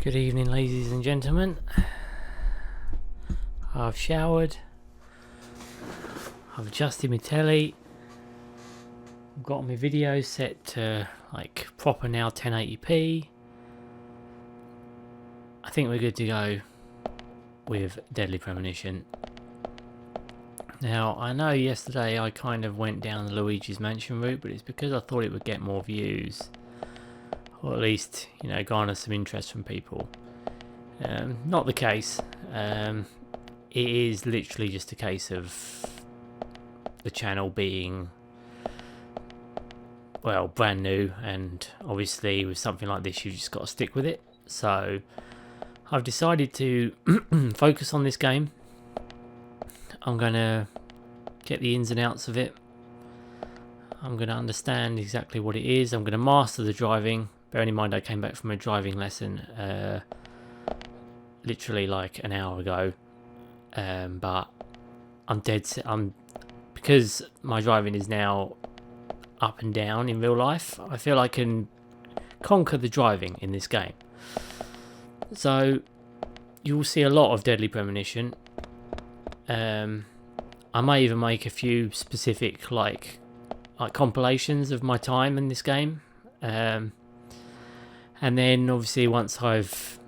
Good evening, ladies and gentlemen. I've showered, I've adjusted my telly, I've got my video set to like proper now 1080p. I think we're good to go with Deadly Premonition. Now, I know yesterday I kind of went down the Luigi's Mansion route, but it's because I thought it would get more views. Or at least, you know, garner some interest from people. Not the case. It is literally just a case of the channel being, well, brand new, and obviously with something like this you just got to stick with it. So I've decided to focus on this game. I'm going to get the ins and outs of it. I'm going to understand exactly what it is. I'm going to master the driving. Bearing in mind I came back from a driving lesson literally like an hour ago. But I'm dead set. Because my driving is now up and down in real life, I feel I can conquer the driving in this game. So you will see a lot of Deadly Premonition. I may even make a few specific like compilations of my time in this game. And then obviously once I've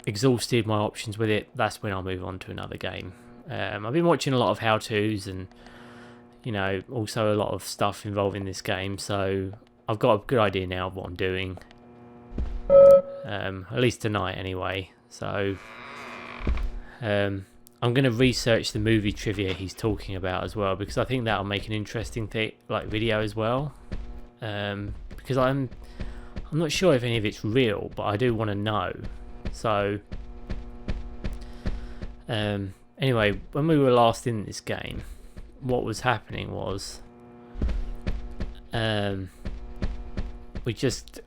exhausted my options with it, that's when I'll move on to another game. I've been watching a lot of how-tos and, you know, also a lot of stuff involving this game, so I've got a good idea now of what I'm doing. At least tonight anyway. So I'm going to research the movie trivia he's talking about as well, because I think that'll make an interesting video as well. Because I'm not sure if any of it's real, but I do want to know. So anyway, when we were last in this game, what was happening was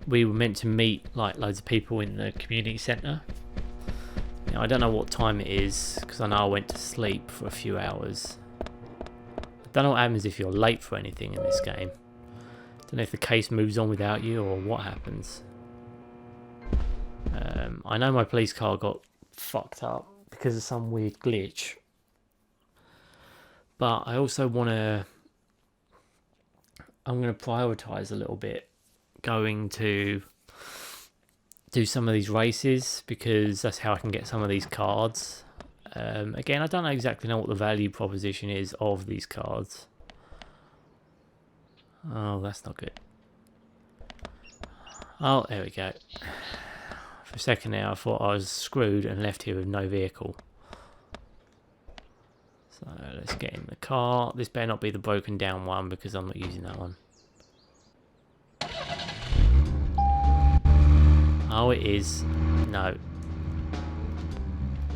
we were meant to meet like loads of people in the community centre. Now I don't know what time it is, because I know I went to sleep for a few hours. I don't know what happens if you're late for anything in this game. Don't know if the case moves on without you or what happens. I know my police car got fucked up because of some weird glitch. But I also I'm going to prioritise a little bit going to do some of these races, because that's how I can get some of these cards. Again, I don't exactly know what the value proposition is of these cards. Oh, that's not good. Oh, there we go. For a second there I thought I was screwed and left here with no vehicle. So let's get in the car. This better not be the broken down one, because I'm not using that one. Oh, it is. No.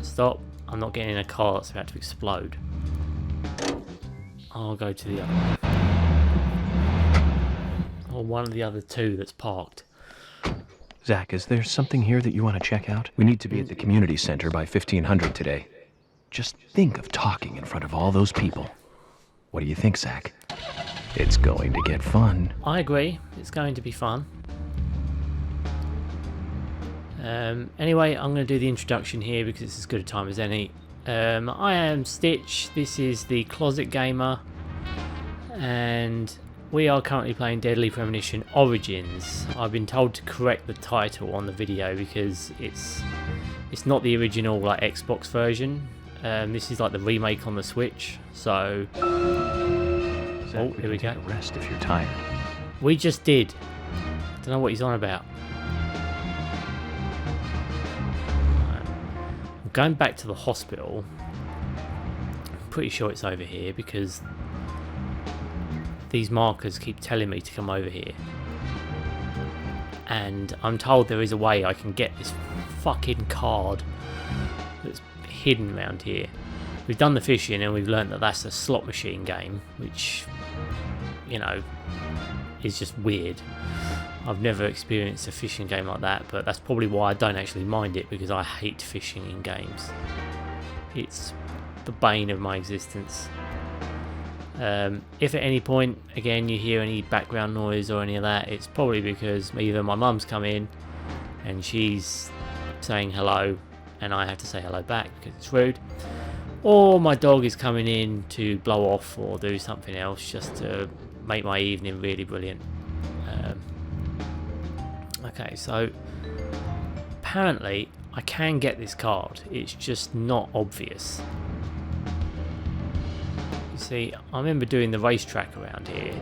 Stop. I'm not getting in a car that's about to explode. I'll go to the other one. Or one of the other two that's parked. Zach, is there something here that you want to check out? We need to be at the community center by 1500 today. Just think of talking in front of all those people. What do you think, Zach? It's going to get fun. I agree. It's going to be fun. Anyway, I'm going to do the introduction here because it's as good a time as any. I am Stitch. This is the Closet Gamer. And we are currently playing Deadly Premonition Origins. I've been told to correct the title on the video because it's not the original like Xbox version. This is like the remake on the Switch. So, oh, here we go. Take a rest if you're tired. We just did. Don't know what he's on about. I'm going back to the hospital. I'm pretty sure it's over here because these markers keep telling me to come over here, and I'm told there is a way I can get this fucking card that's hidden around here. We've done the fishing and we've learned that that's a slot machine game, which, you know, is just weird. I've never experienced a fishing game like that, but that's probably why I don't actually mind it, because I hate fishing in games. It's the bane of my existence. If at any point, again, you hear any background noise or any of that, it's probably because either my mum's come in and she's saying hello and I have to say hello back because it's rude, or my dog is coming in to blow off or do something else just to make my evening really brilliant. Okay, so apparently I can get this card, it's just not obvious. You see, I remember doing the racetrack around here.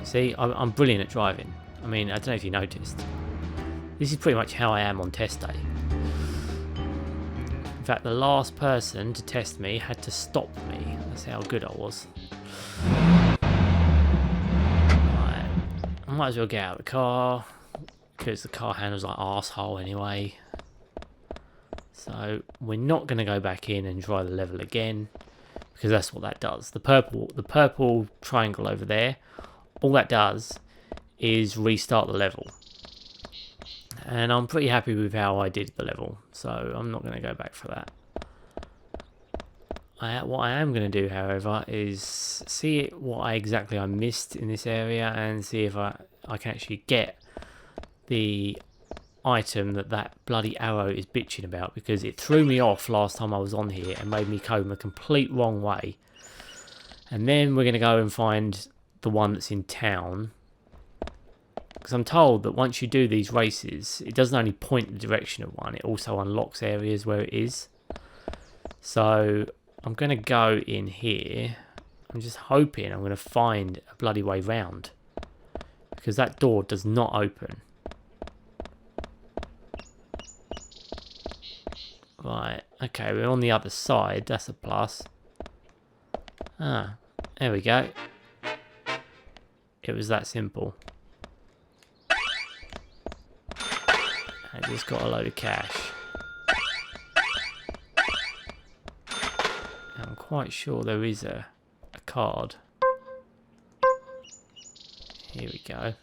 See, I'm brilliant at driving. I mean, I don't know if you noticed. This is pretty much how I am on test day. In fact, the last person to test me had to stop me. That's how good I was. Right. I might as well get out of the car, because the car handles like arsehole anyway. So we're not going to go back in and try the level again, because that's what that does. The purple triangle over there, all that does is restart the level. And I'm pretty happy with how I did the level, so I'm not going to go back for that. What I am going to do, however, is see what exactly I missed in this area and see if I can actually get the item that bloody arrow is bitching about, because it threw me off last time I was on here and made me go the complete wrong way. And then we're going to go and find the one that's in town, because I'm told that once you do these races, it doesn't only point the direction of one, it also unlocks areas where it is. So I'm going to go in here. I'm just hoping I'm going to find a bloody way round, because that door does not open. Right, okay, we're on the other side, that's a plus. Ah, there we go. It was that simple. I just got a load of cash. I'm quite sure there is a card. Here we go.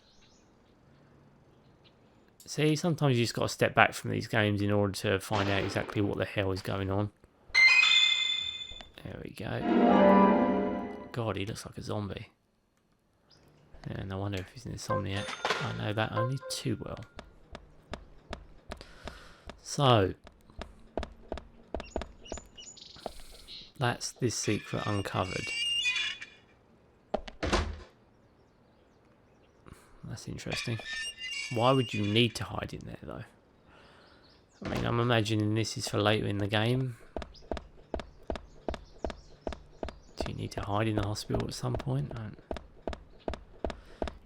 See, sometimes you just got to step back from these games in order to find out exactly what the hell is going on. There we go. God, he looks like a zombie. And I wonder if he's an insomniac. I know that only too well. So, that's this secret uncovered. That's interesting. Why would you need to hide in there, though? I mean, I'm imagining this is for later in the game. Do you need to hide in the hospital at some point?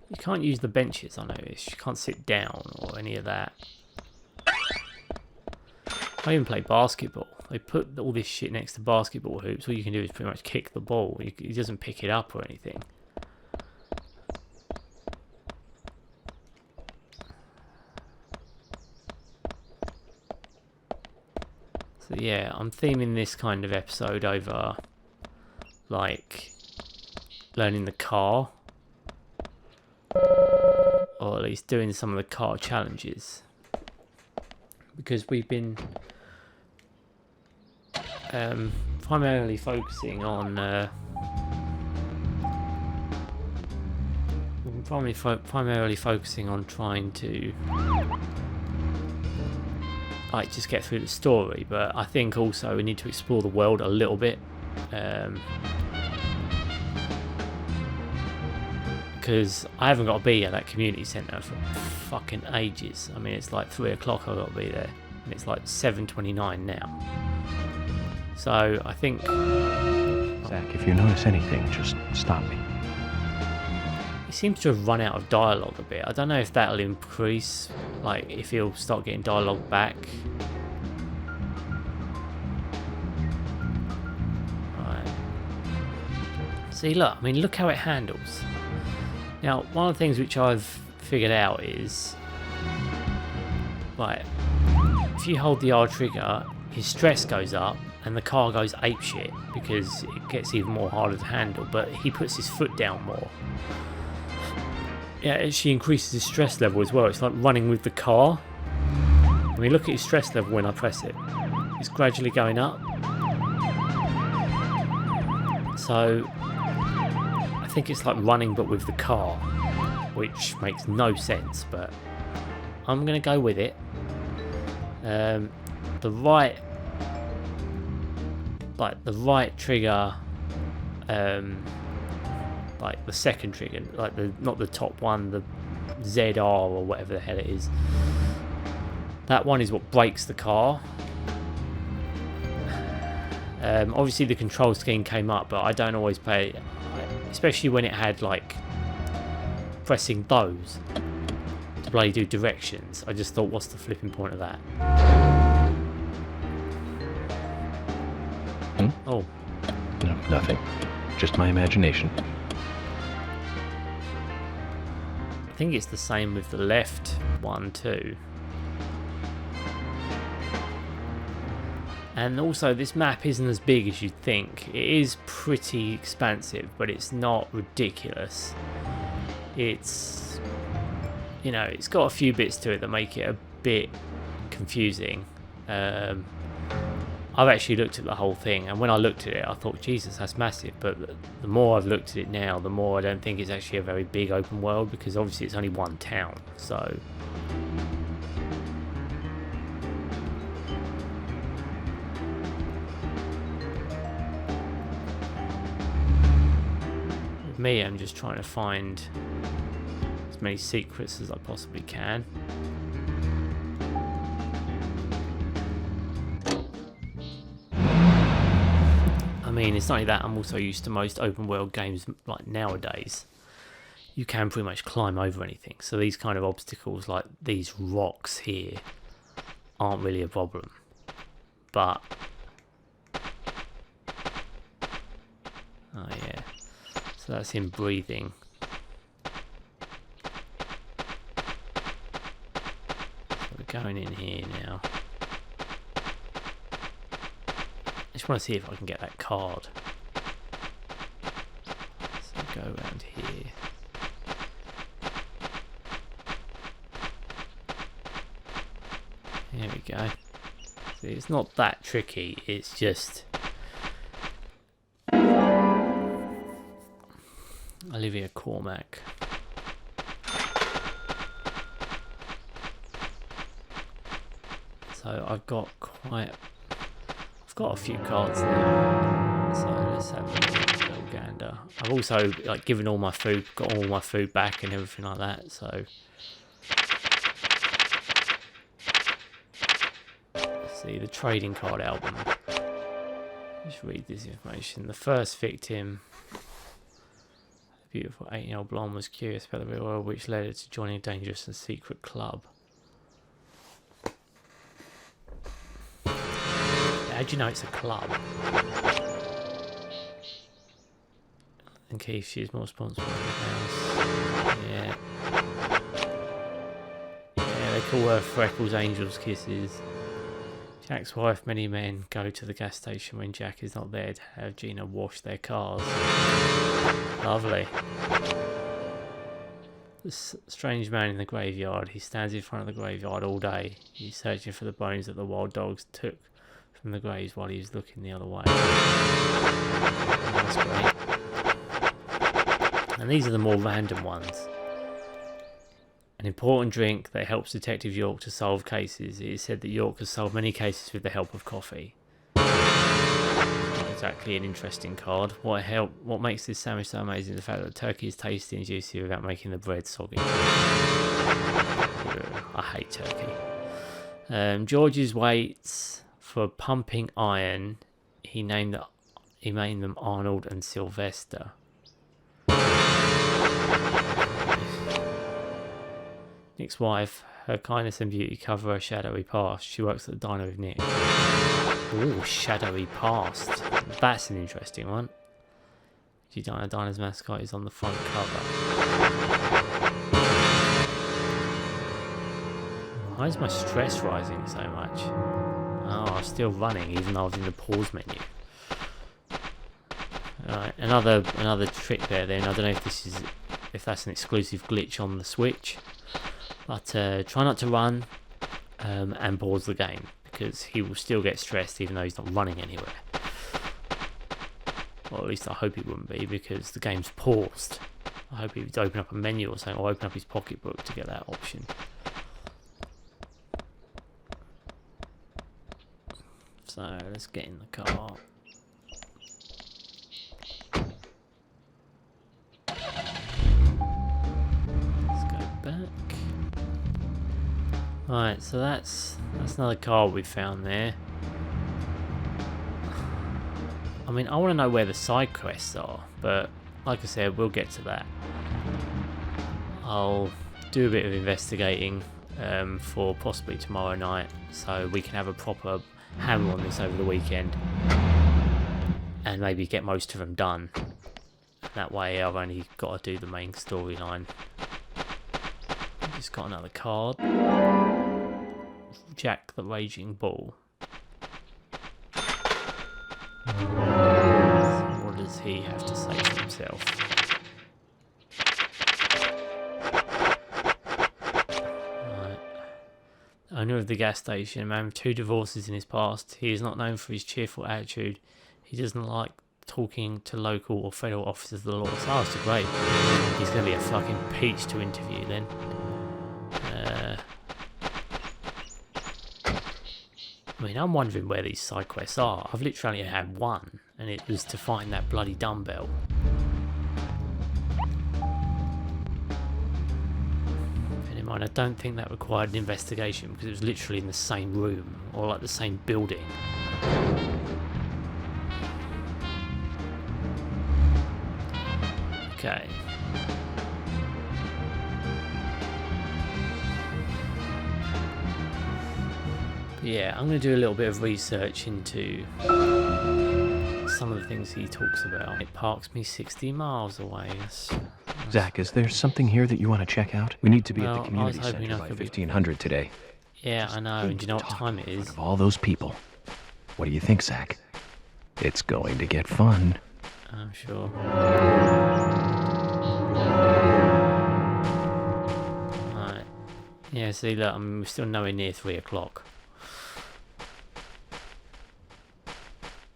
You can't use the benches, I noticed. You can't sit down or any of that. I even play basketball. They put all this shit next to basketball hoops. All you can do is pretty much kick the ball. He doesn't pick it up or anything. So yeah, I'm theming this kind of episode over, like, learning the car. Or at least doing some of the car challenges. Because we've been primarily focusing on primarily focusing on trying to like just get through the story, but I think also we need to explore the world a little bit, because I haven't got to be at that community centre for fucking ages. I mean, it's like 3 o'clock I've got to be there, and it's like 7:29 now. So I think... Zach, if you notice anything, just stop me. He seems to have run out of dialogue a bit. I don't know if that'll increase, like if he'll start getting dialogue back. Right. See, look, I mean, look how it handles. Now, one of the things which I've figured out is, right, if you hold the R trigger, his stress goes up and the car goes apeshit because it gets even more harder to handle, but he puts his foot down more. Yeah, it actually increases his stress level as well. It's like running with the car. I mean, look at his stress level when I press it. It's gradually going up. So, I think it's like running but with the car, which makes no sense, but I'm going to go with it. The right trigger, like the second trigger, like not the top one, the ZR or whatever the hell it is. That one is what breaks the car. Obviously the control scheme came up, but I don't always pay, especially when it had like pressing those to bloody do directions. I just thought, what's the flipping point of that? Oh. No, nothing. Just my imagination. I think it's the same with the left one too. And also, this map isn't as big as you'd think. It is pretty expansive, but it's not ridiculous. It's, you know, it's got a few bits to it that make it a bit confusing. I've actually looked at the whole thing, and when I looked at it, I thought, Jesus, that's massive. But the more I've looked at it now, the more I don't think it's actually a very big open world, because obviously it's only one town, so... me, I'm just trying to find as many secrets as I possibly can. I mean, it's not only that, I'm also used to most open world games like nowadays. You can pretty much climb over anything, so these kind of obstacles like these rocks here aren't really a problem. But oh yeah. So that's him breathing. So we're going in here now. I just want to see if I can get that card. So go around here. There we go. See, it's not that tricky, it's just... Olivia Cormac. So I've got a few cards now. So let's have a little gander. I've also like given all my food, got all my food back and everything like that. So let's see the trading card album. Let's read this information. The first victim. Beautiful 18-year-old blonde was curious about the real world, which led her to joining a dangerous and secret club. How do you know it's a club? And Keith, she's more responsible in the house. Yeah. Yeah, they call her Freckles Angel's Kisses. Jack's wife, many men go to the gas station when Jack is not there to have Gina wash their cars. Lovely. This strange man in the graveyard. He stands in front of the graveyard all day. He's searching for the bones that the wild dogs took from the graves while he was looking the other way. That's great. And these are the more random ones. An important drink that helps Detective York to solve cases. It is said that York has solved many cases with the help of coffee. Not exactly an interesting card. What makes this sandwich so amazing is the fact that the turkey is tasty and juicy without making the bread soggy. I hate turkey. George's weights for pumping iron. He named them Arnold and Sylvester. Nick's wife, her kindness and beauty cover her shadowy past. She works at the diner with Nick. Ooh, shadowy past. That's an interesting one. Diner's mascot is on the front cover. Why is my stress rising so much? Oh, I'm still running even though I was in the pause menu. Alright, another trick there then. I don't know if that's an exclusive glitch on the Switch. But try not to run and pause the game, because he will still get stressed even though he's not running anywhere. Or at least I hope he wouldn't be, because the game's paused. I hope he would open up a menu or something, or open up his pocketbook to get that option. So let's get in the car. Let's go back. Right, so that's another car we found there. I mean, I want to know where the side quests are, but like I said, we'll get to that. I'll do a bit of investigating for possibly tomorrow night, so we can have a proper hammer on this over the weekend and maybe get most of them done. That way I've only got to do the main storyline. Just got another card. Jack the Raging Bull. What does he have to say for himself? Owner of the gas station, a man with 2 divorces in his past. He is not known for his cheerful attitude. He doesn't like talking to local or federal officers of the law. Oh, so great. He's going to be a fucking peach to interview then. I mean, I'm wondering where these side quests are. I've literally only had one, and it was to find that bloody dumbbell. I don't think that required an investigation because it was literally in the same room or like the same building. Okay. But yeah, I'm going to do a little bit of research into some of the things he talks about. It parks me 60 miles away. Zach, is there something here that you want to check out? We need to be at the community center by 1500 today. Yeah, I know. And do you know what time it is? Of all those people. What do you think, Zach? It's going to get fun. I'm sure. Right. Yeah, see, look, we're still nowhere near 3 o'clock.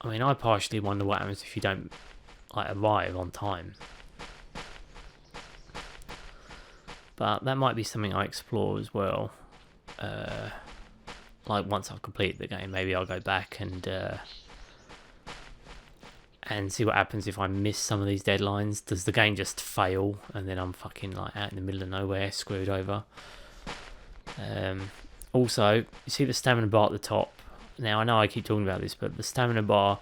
I mean, I partially wonder what happens if you don't like arrive on time. But that might be something I explore as well. Like once I've completed the game, maybe I'll go back and see what happens if I miss some of these deadlines. Does the game just fail and then I'm fucking like out in the middle of nowhere, screwed over? Also, you see the stamina bar at the top. Now I know I keep talking about this, but the stamina bar,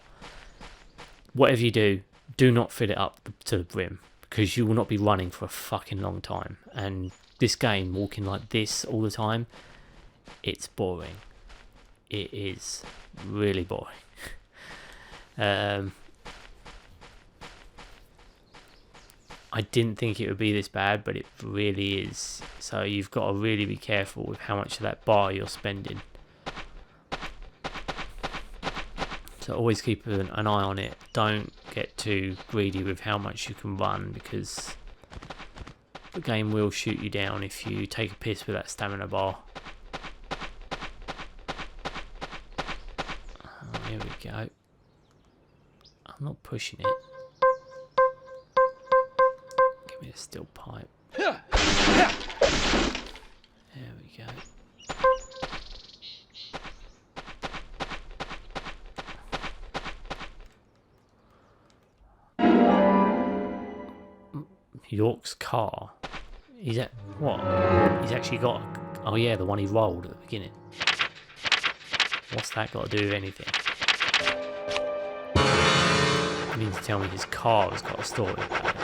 whatever you do, do not fill it up to the brim. Because you will not be running for a fucking long time. And this game, walking like this all the time, it's boring. It is really boring. I didn't think it would be this bad, but it really is. So you've got to really be careful with how much of that bar you're spending. So always keep an eye on it. Don't get too greedy with how much you can run, because the game will shoot you down if you take a piss with that stamina bar. Oh, here we go. I'm not pushing it. Give me a steel pipe. There we go. York's car. He's at what? He's actually got. Oh yeah, the one he rolled at the beginning. What's that got to do with anything? You mean to tell me his car has got a story about it?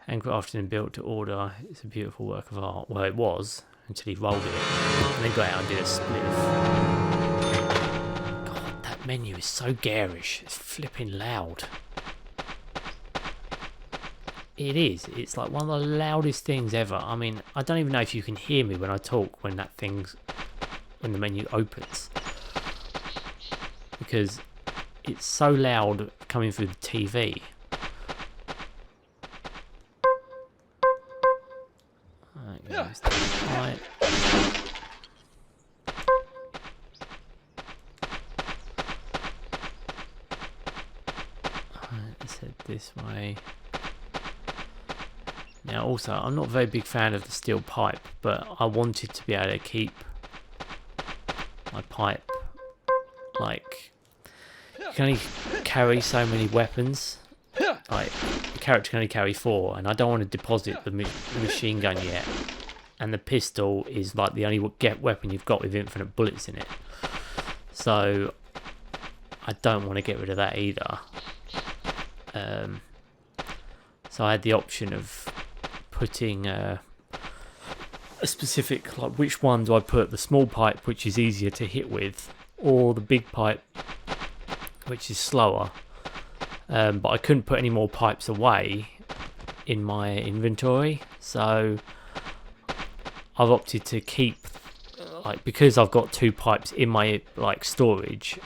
Handcrafted and built to order. It's a beautiful work of art. Well, it was until he rolled it and then got out and did a spliff. God, that menu is so garish. It's flipping loud. It is. It's like one of the loudest things ever. I mean, I don't even know if you can hear me when I talk when the menu opens. Because it's so loud coming through the TV. Right. Let's head this way. Now also, I'm not a very big fan of the steel pipe, but I wanted to be able to keep my pipe Like, you can only carry so many weapons. Like, the character can only carry 4, and I don't want to deposit the machine gun yet. And the pistol is like the only weapon you've got with infinite bullets in it. So I don't want to get rid of that either. So I had the option of putting a specific, like, which one do I put? The small pipe, which is easier to hit with, or the big pipe, which is slower. But I couldn't put any more pipes away in my inventory, so I've opted to keep, like, because I've got 2 pipes in my, like, storage,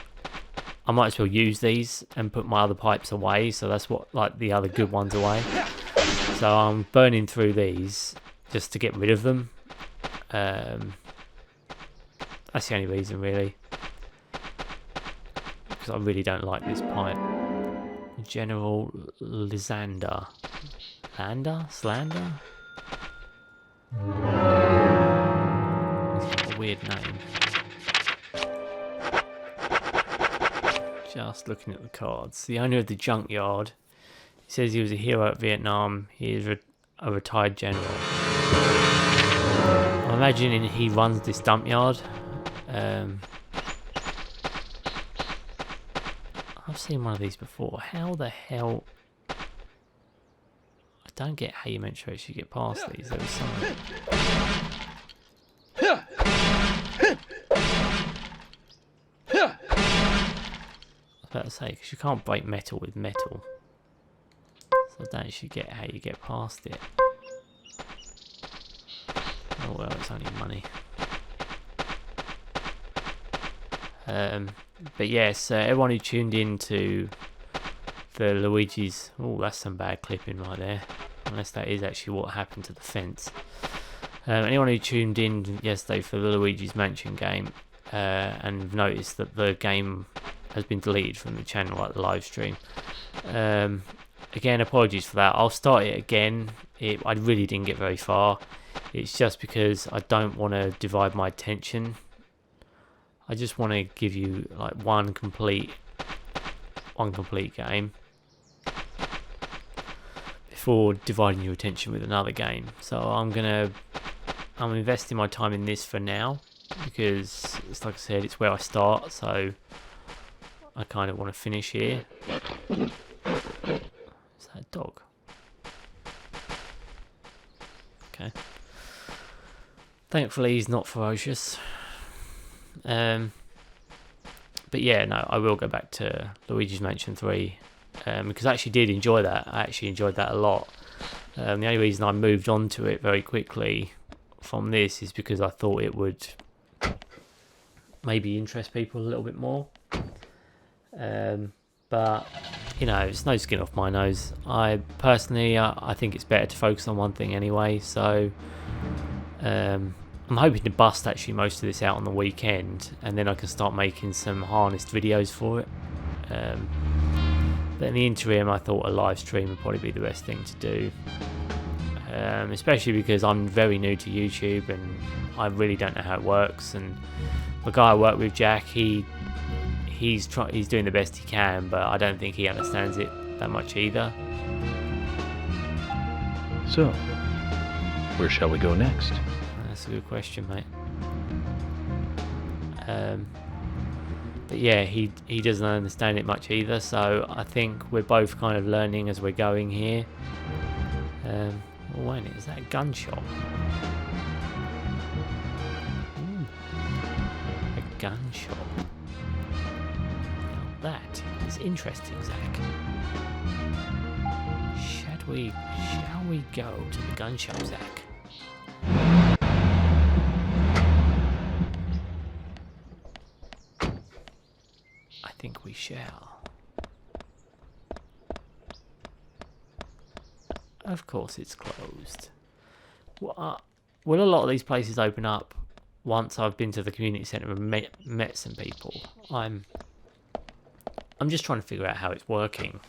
I might as well use these and put my other pipes away, so that's what, like, the other good ones away. So I'm burning through these just to get rid of them. That's the only reason, really, because I really don't like this pipe. General Lysander. Slander? He's got a weird name. Just looking at the cards. The owner of the junkyard. He says he was a hero at Vietnam. He is a retired general. I'm imagining he runs this dump yard. I've seen one of these before. How the hell... I don't get how you meant to actually get past these. There was something... I was about to say, because you can't break metal with metal. So I don't actually get how you get past it. Oh well, it's only money. But yes, everyone who tuned in to the Luigi's... Oh, that's some bad clipping right there. Unless that is actually what happened to the fence. Anyone who tuned in yesterday for the Luigi's Mansion game and noticed that the game has been deleted from the channel, like the live stream. Again, apologies for that. I'll start it again. I really didn't get very far. It's just because I don't want to divide my attention. I just want to give you like one complete game before dividing your attention with another game. So I'm investing my time in this for now because it's, like I said, it's where I start, so I kind of want to finish here. Is that a dog? Okay. Thankfully he's not ferocious. But yeah, no, I will go back to Luigi's Mansion 3 because I actually did enjoy that. I actually enjoyed that a lot. The only reason I moved on to it very quickly from this is because I thought it would maybe interest people a little bit more. But you know, it's no skin off my nose. I personally, I think it's better to focus on one thing anyway. So I'm hoping to bust actually most of this out on the weekend, and then I can start making some harnessed videos for it. But in the interim, I thought a live stream would probably be the best thing to do, especially because I'm very new to YouTube and I really don't know how it works. And the guy I work with, Jack, he's doing the best he can, but I don't think he understands it that much either. So, where shall we go next? That's a good question, mate. But yeah, he doesn't understand it much either, so I think we're both kind of learning as we're going here. Oh wait a minute, is that a gun shop? Ooh, a gun shop. Now that is interesting, Zach. Shall we go to the gun shop, Zach? I think we shall. Of course it's closed. Will a lot of these places open up once I've been to the community centre and met some people? I'm just trying to figure out how it's working.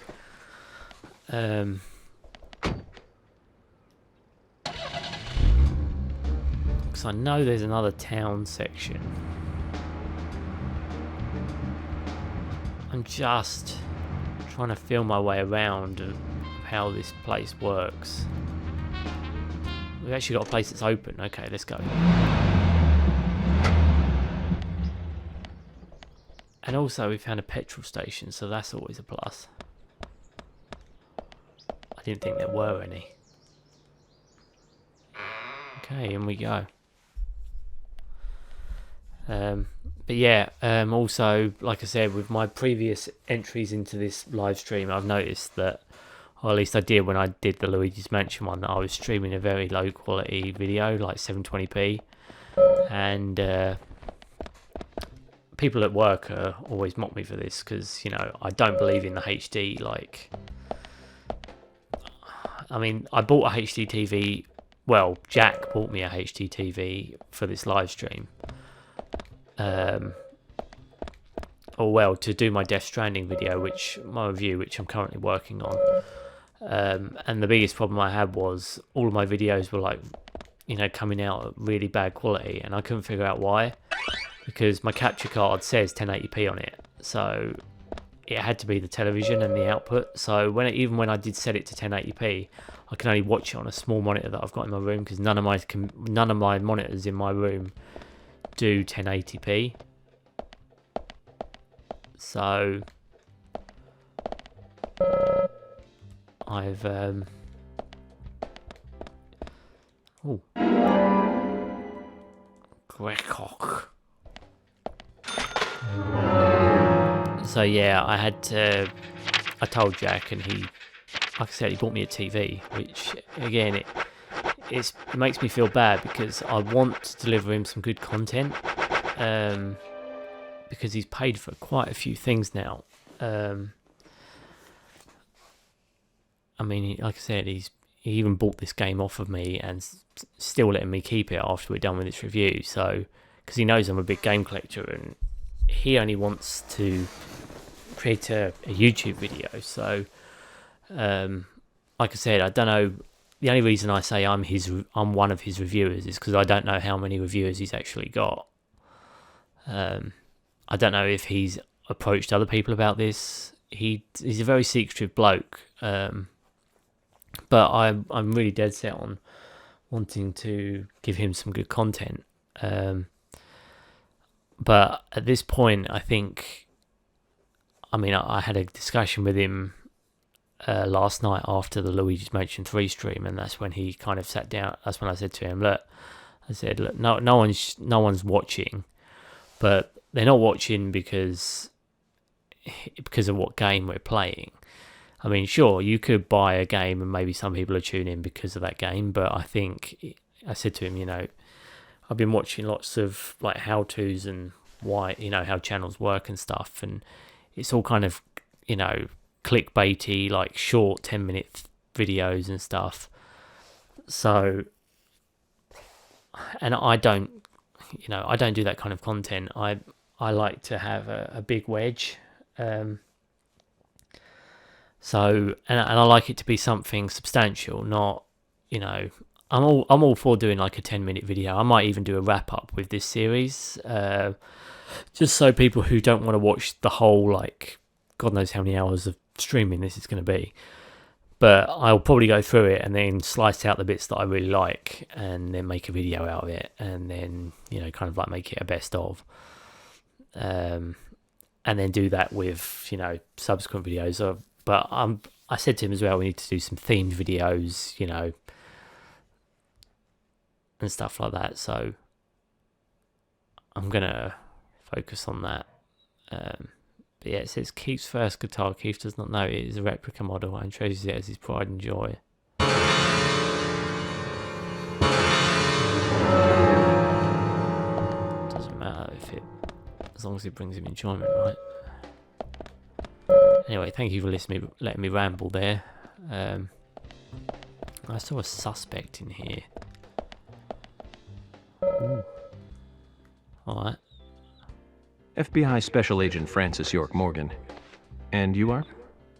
Because I know there's another town section. I'm just trying to feel my way around of how this place works. We've actually got a place that's open. Okay, let's go. And also we found a petrol station, so that's always a plus. I didn't think there were any. Okay, in we go. But yeah, also, like I said, with my previous entries into this live stream, I've noticed that, or at least I did when I did the Luigi's Mansion one, that I was streaming a very low quality video, like 720p, and people at work always mock me for this, because, you know, I don't believe in the HD, like, I mean, I bought a HD TV, well, Jack bought me a HD TV for this live stream, or well, to do my Death Stranding video, my review, which I'm currently working on. And the biggest problem I had was all of my videos were, like, you know, coming out at really bad quality, and I couldn't figure out why, because my capture card says 1080p on it, so it had to be the television and the output. So even when I did set it to 1080p, I can only watch it on a small monitor that I've got in my room, because none of my monitors in my room do 1080p. So I've Grecock. So yeah, I told Jack, and he, like I said, he bought me a TV, which again, it makes me feel bad, because I want to deliver him some good content, because he's paid for quite a few things now. I mean, like I said, he even bought this game off of me, and still letting me keep it after we're done with this review. So, because he knows I'm a big game collector, and he only wants to create a YouTube video. So, like I said, I don't know. The only reason I say I'm one of his reviewers is because I don't know how many reviewers he's actually got. I don't know if he's approached other people about this. He's a very secretive bloke. But I'm really dead set on wanting to give him some good content. But at this point, I think, I mean, I had a discussion with him last night after the Luigi's Mansion 3 stream, and that's when he kind of sat down. That's when I said to him, look, no one's watching, but they're not watching because of what game we're playing. I mean, sure, you could buy a game and maybe some people are tuning in because of that game, but I think, I said to him, you know, I've been watching lots of, like, how-tos and why, you know, how channels work and stuff, and it's all kind of, you know, clickbaity, like, short 10-minute videos and stuff. So, and I don't do that kind of content. I like to have a big wedge. So, and I like it to be something substantial, not, you know, I'm all for doing like a 10-minute video. I might even do a wrap up with this series, just so people who don't want to watch the whole, like, God knows how many hours of streaming this is going to be. But I'll probably go through it and then slice out the bits that I really like, and then make a video out of it, and then, you know, kind of like make it a best of. And then do that with, you know, subsequent videos. But I said to him as well, we need to do some themed videos, you know, and stuff like that. So I'm going to focus on that. But yeah, it says Keith's first guitar. Keith does not know it is a replica model and treasures it as his pride and joy. Doesn't matter as long as it brings him enjoyment, right? Anyway, thank you for letting me ramble there. I saw a suspect in here. Alright. FBI Special Agent Francis York Morgan. And you are?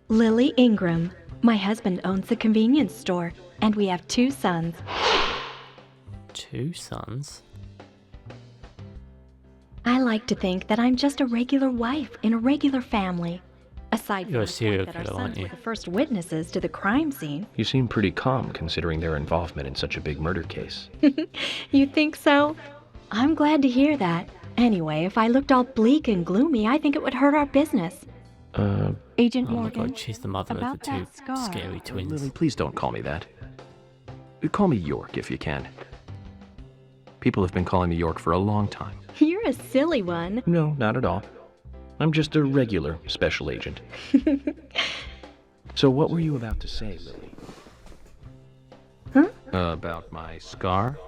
Lily Ingram. My husband owns a convenience store, and we have 2 sons. 2 sons? I I like to think that I'm just a regular wife in a regular family. Aside You're from a the serial point that our killer, aren't sons were you? the first witnesses to the crime scene. You seem pretty calm considering their involvement in such a big murder case. You think so? I'm glad to hear that. Anyway, if I looked all bleak and gloomy, I think it would hurt our business. Agent Oh my Morgan, god, she's the mother of the about two that scar. scary twins. Lily, please don't call me that. Call me York if you can. People have been calling me York for a long time. You're a silly one. No, not at all. I'm just a regular special agent. So what were you about to say, Lily? Huh? About my scar?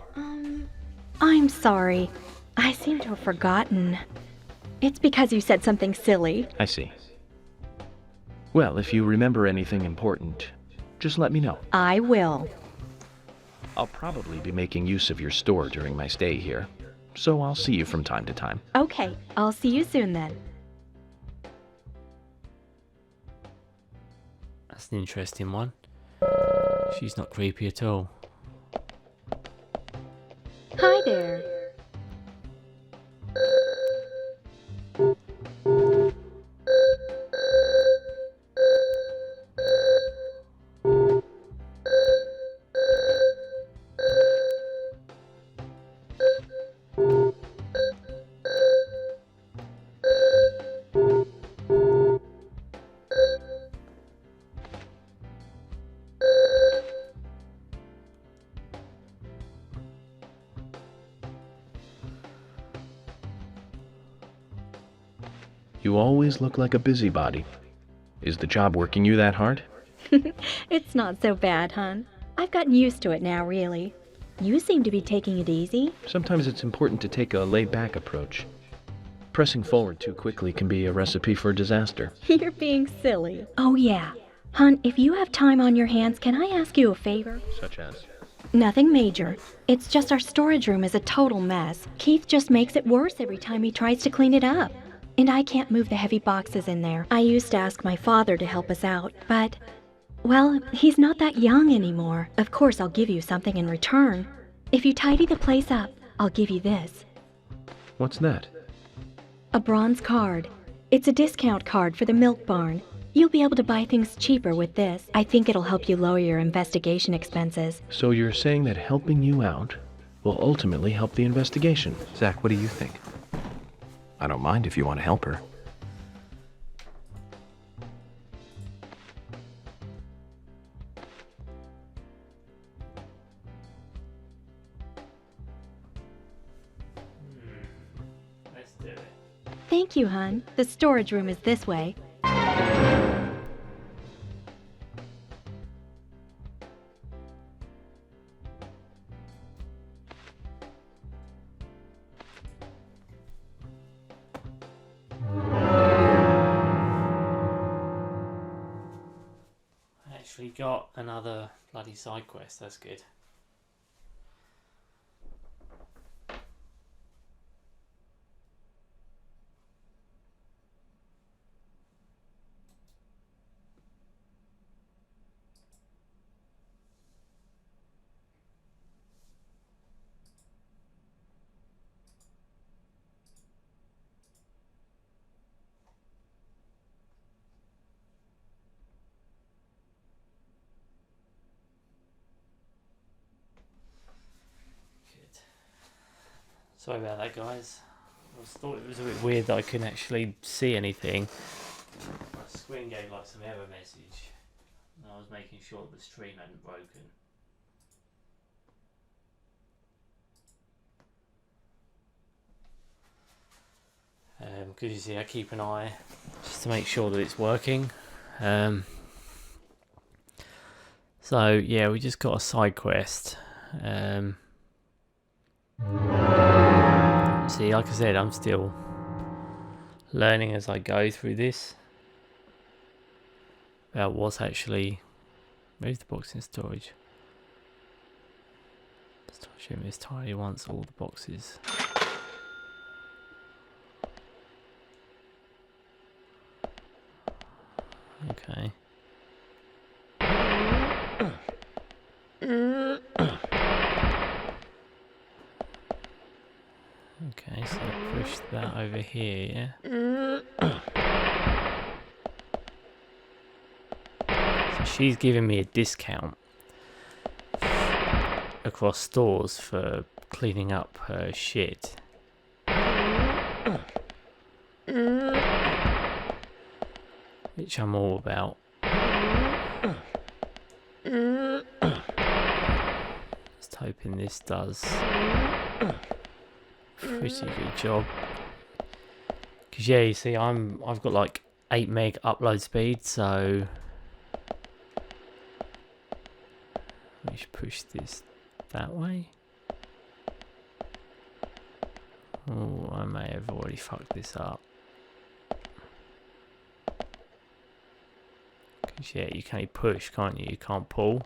I'm sorry. I seem to have forgotten. It's because you said something silly. I see. Well, if you remember anything important, just let me know. I will. I'll probably be making use of your store during my stay here, so I'll see you from time to time. Okay, I'll see you soon then. That's an interesting one. She's not creepy at all. Hi there. You always look like a busybody. Is the job working you that hard? It's not so bad, hon. I've gotten used to it now, really. You seem to be taking it easy. Sometimes it's important to take a laid-back approach. Pressing forward too quickly can be a recipe for disaster. You're being silly. Oh, yeah. Hon, if you have time on your hands, can I ask you a favor? Such as? Nothing major. It's just our storage room is a total mess. Keith just makes it worse every time he tries to clean it up. And I can't move the heavy boxes in there. I used to ask my father to help us out, but... well, he's not that young anymore. Of course, I'll give you something in return. If you tidy the place up, I'll give you this. What's that? A bronze card. It's a discount card for the milk barn. You'll be able to buy things cheaper with this. I think it'll help you lower your investigation expenses. So you're saying that helping you out will ultimately help the investigation? Zach, what do you think? I don't mind if you want to help her. Let's do it. Thank you, hon. The storage room is this way. Actually got another bloody side quest, that's good. Sorry about that, guys. I thought it was a bit weird that I couldn't actually see anything. My screen gave like some error message, and I was making sure that the stream hadn't broken. Because you see, I keep an eye just to make sure that it's working. So yeah, we just got a side quest. See, like I said, I'm still learning as I go through this about what's actually... Move the box in storage. Storage room is tidy once all the boxes. Okay. Okay, so push that over here, yeah? So she's giving me a discount across stores for cleaning up her shit. Which I'm all about. Just hoping this does pretty good job. Cause yeah, you see, I've got like 8 meg upload speed, so we should push this that way. Oh, I may have already fucked this up. Cause yeah, you can only push, can't you? You can't pull.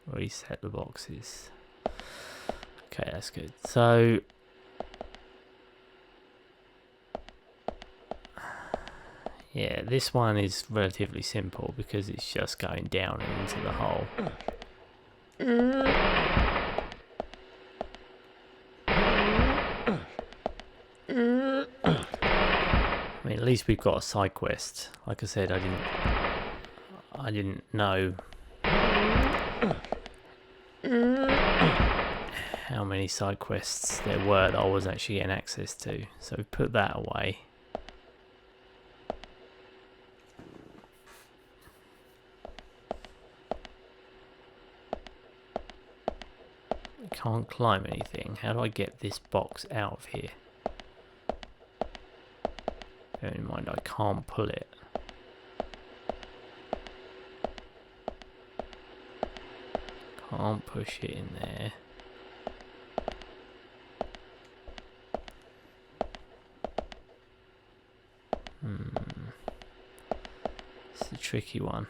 Reset the boxes. Okay, that's good. So yeah, this one is relatively simple because it's just going down into the hole. I mean, at least we've got a side quest. Like I said, I didn't know how many side quests there were that I was actually getting access to. So we put that away. I can't climb anything. How do I get this box out of here? Bear in mind, I can't pull it. Can't push it in there. It's a tricky one.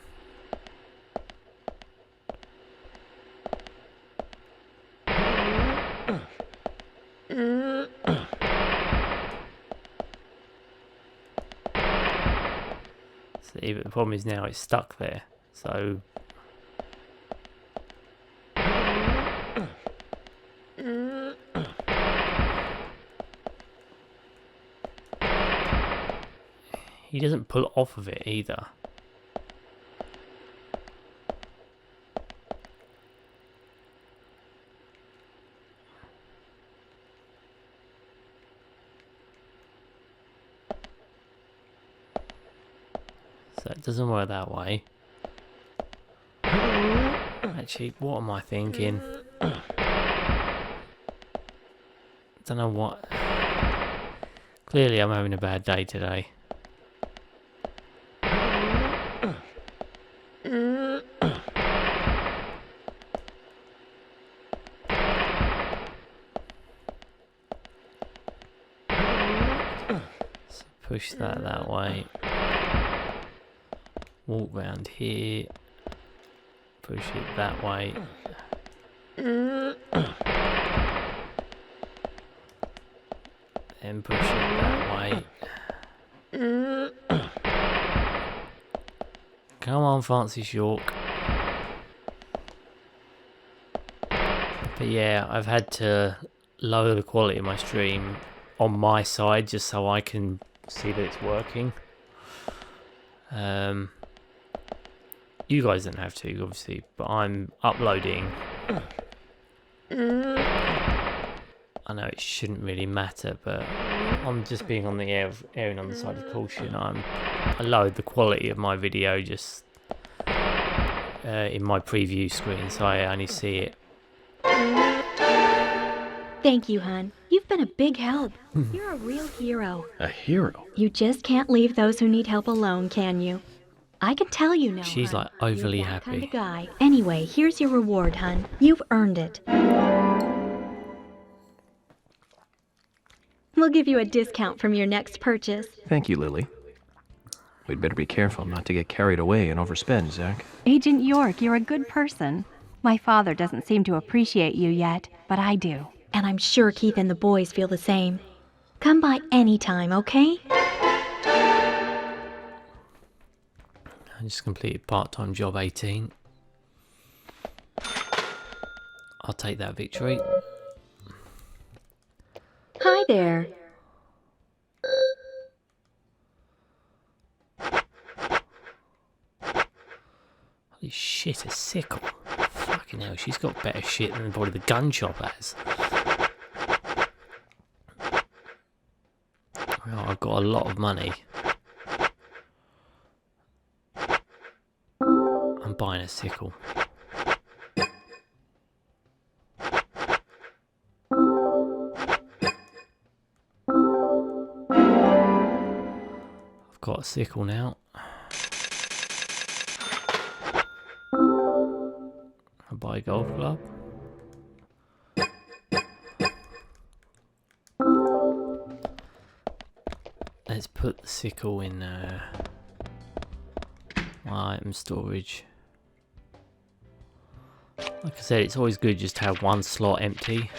See, but the problem is now it's stuck there. So he doesn't pull off of it either. So it doesn't work that way. Actually, what am I thinking? Don't know what. Clearly I'm having a bad day today. So push that way. Walk round here. Push it that way. Then push it that way. Come on, Francis York. But yeah, I've had to lower the quality of my stream on my side just so I can see that it's working. You guys don't have to, obviously, but I'm uploading. I know it shouldn't really matter, but I'm just being on the erring on the side of caution. I lowered the quality of my video just in my preview screen, so I only see it. Thank you, hon. You've been a big help. You're a real hero. A hero? You just can't leave those who need help alone, can you? I can tell you now, She's hon. like overly You're that happy. kind of guy. Anyway, here's your reward, hon. You've earned it. We'll give you a discount from your next purchase. Thank you, Lily. We'd better be careful not to get carried away and overspend, Zach. Agent York, you're a good person. My father doesn't seem to appreciate you yet, but I do. And I'm sure Keith and the boys feel the same. Come by anytime, okay? I just completed part-time job 18. I'll take that victory. Hi there. Holy shit, a sickle. Fucking hell, she's got better shit than probably the gun shop has. Well, I've got a lot of money. I'm buying a sickle. I've got a sickle now. I'll buy a golf club. Let's put the sickle in my item storage. Like I said, it's always good just to have one slot empty.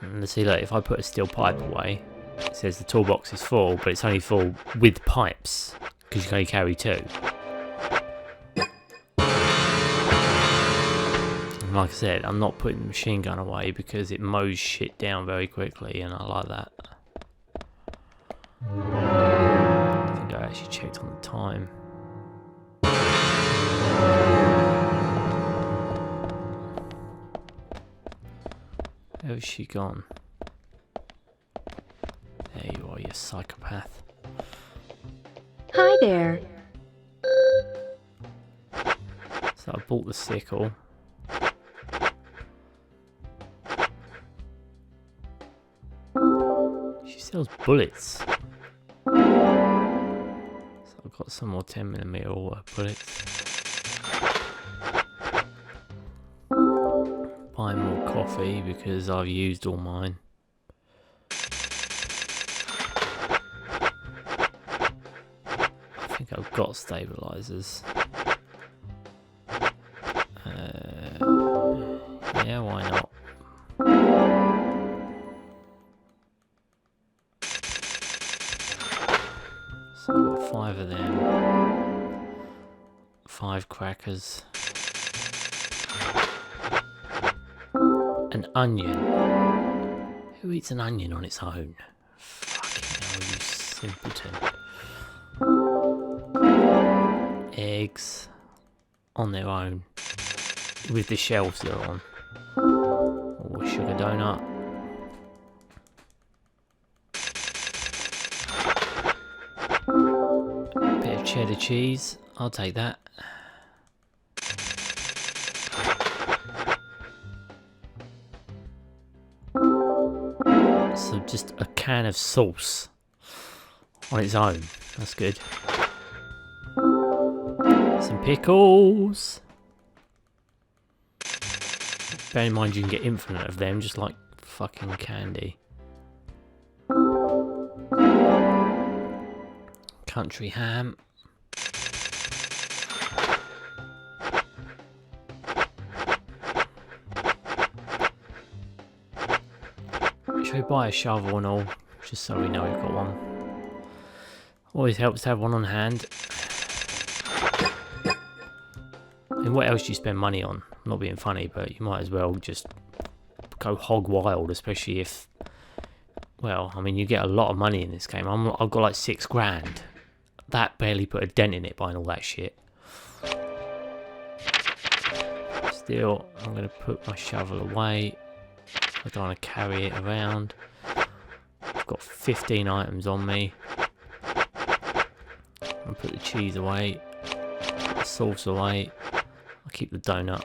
And see, look, if I put a steel pipe away, it says the toolbox is full, but it's only full with pipes, because you can only carry 2. And like I said, I'm not putting the machine gun away because it mows shit down very quickly, and I like that. I think I actually checked on the time. Where's she gone? There you are, you psychopath. Hi there. So I bought the sickle. She sells bullets. So I've got some more 10mm auto bullets. Buy more coffee because I've used all mine. I think I've got stabilizers. Yeah, why not? So I've got 5 of them. 5 crackers. An onion. Who eats an onion on its own? Fucking hell, you simpleton. Eggs on their own with the shells they're on. Or a sugar donut. Bit of cheddar cheese. I'll take that. So just a can of sauce on its own. That's good. Some pickles. Bear in mind you can get infinite of them, just like fucking candy. Country ham. Should we buy a shovel and all, just so we know we've got one? Always helps to have one on hand. And what else do you spend money on? I'm not being funny, but you might as well just go hog wild, especially if, well, I mean, you get a lot of money in this game. I've got like 6 grand. That barely put a dent in it buying all that shit. Still, I'm going to put my shovel away. I don't want to carry it around. I've got 15 items on me. I'll put the cheese away. Put the sauce away. I'll keep the donut.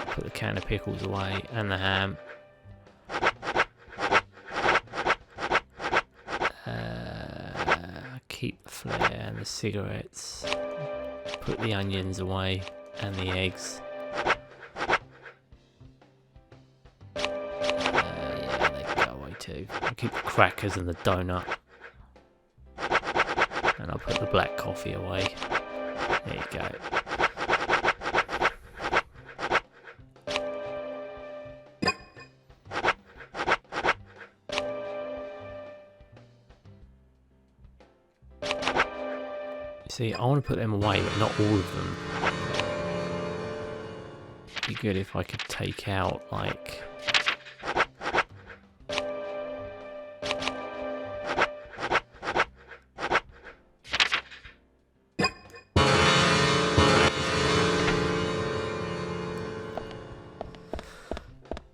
Put the can of pickles away and the ham. Keep the flare and the cigarettes. Put the onions away and the eggs. Yeah, they can go away too. I'll keep the crackers and the donut. And I'll put the black coffee away. There you go. See, I want to put them away, but not all of them. It'd be good if I could take out, like...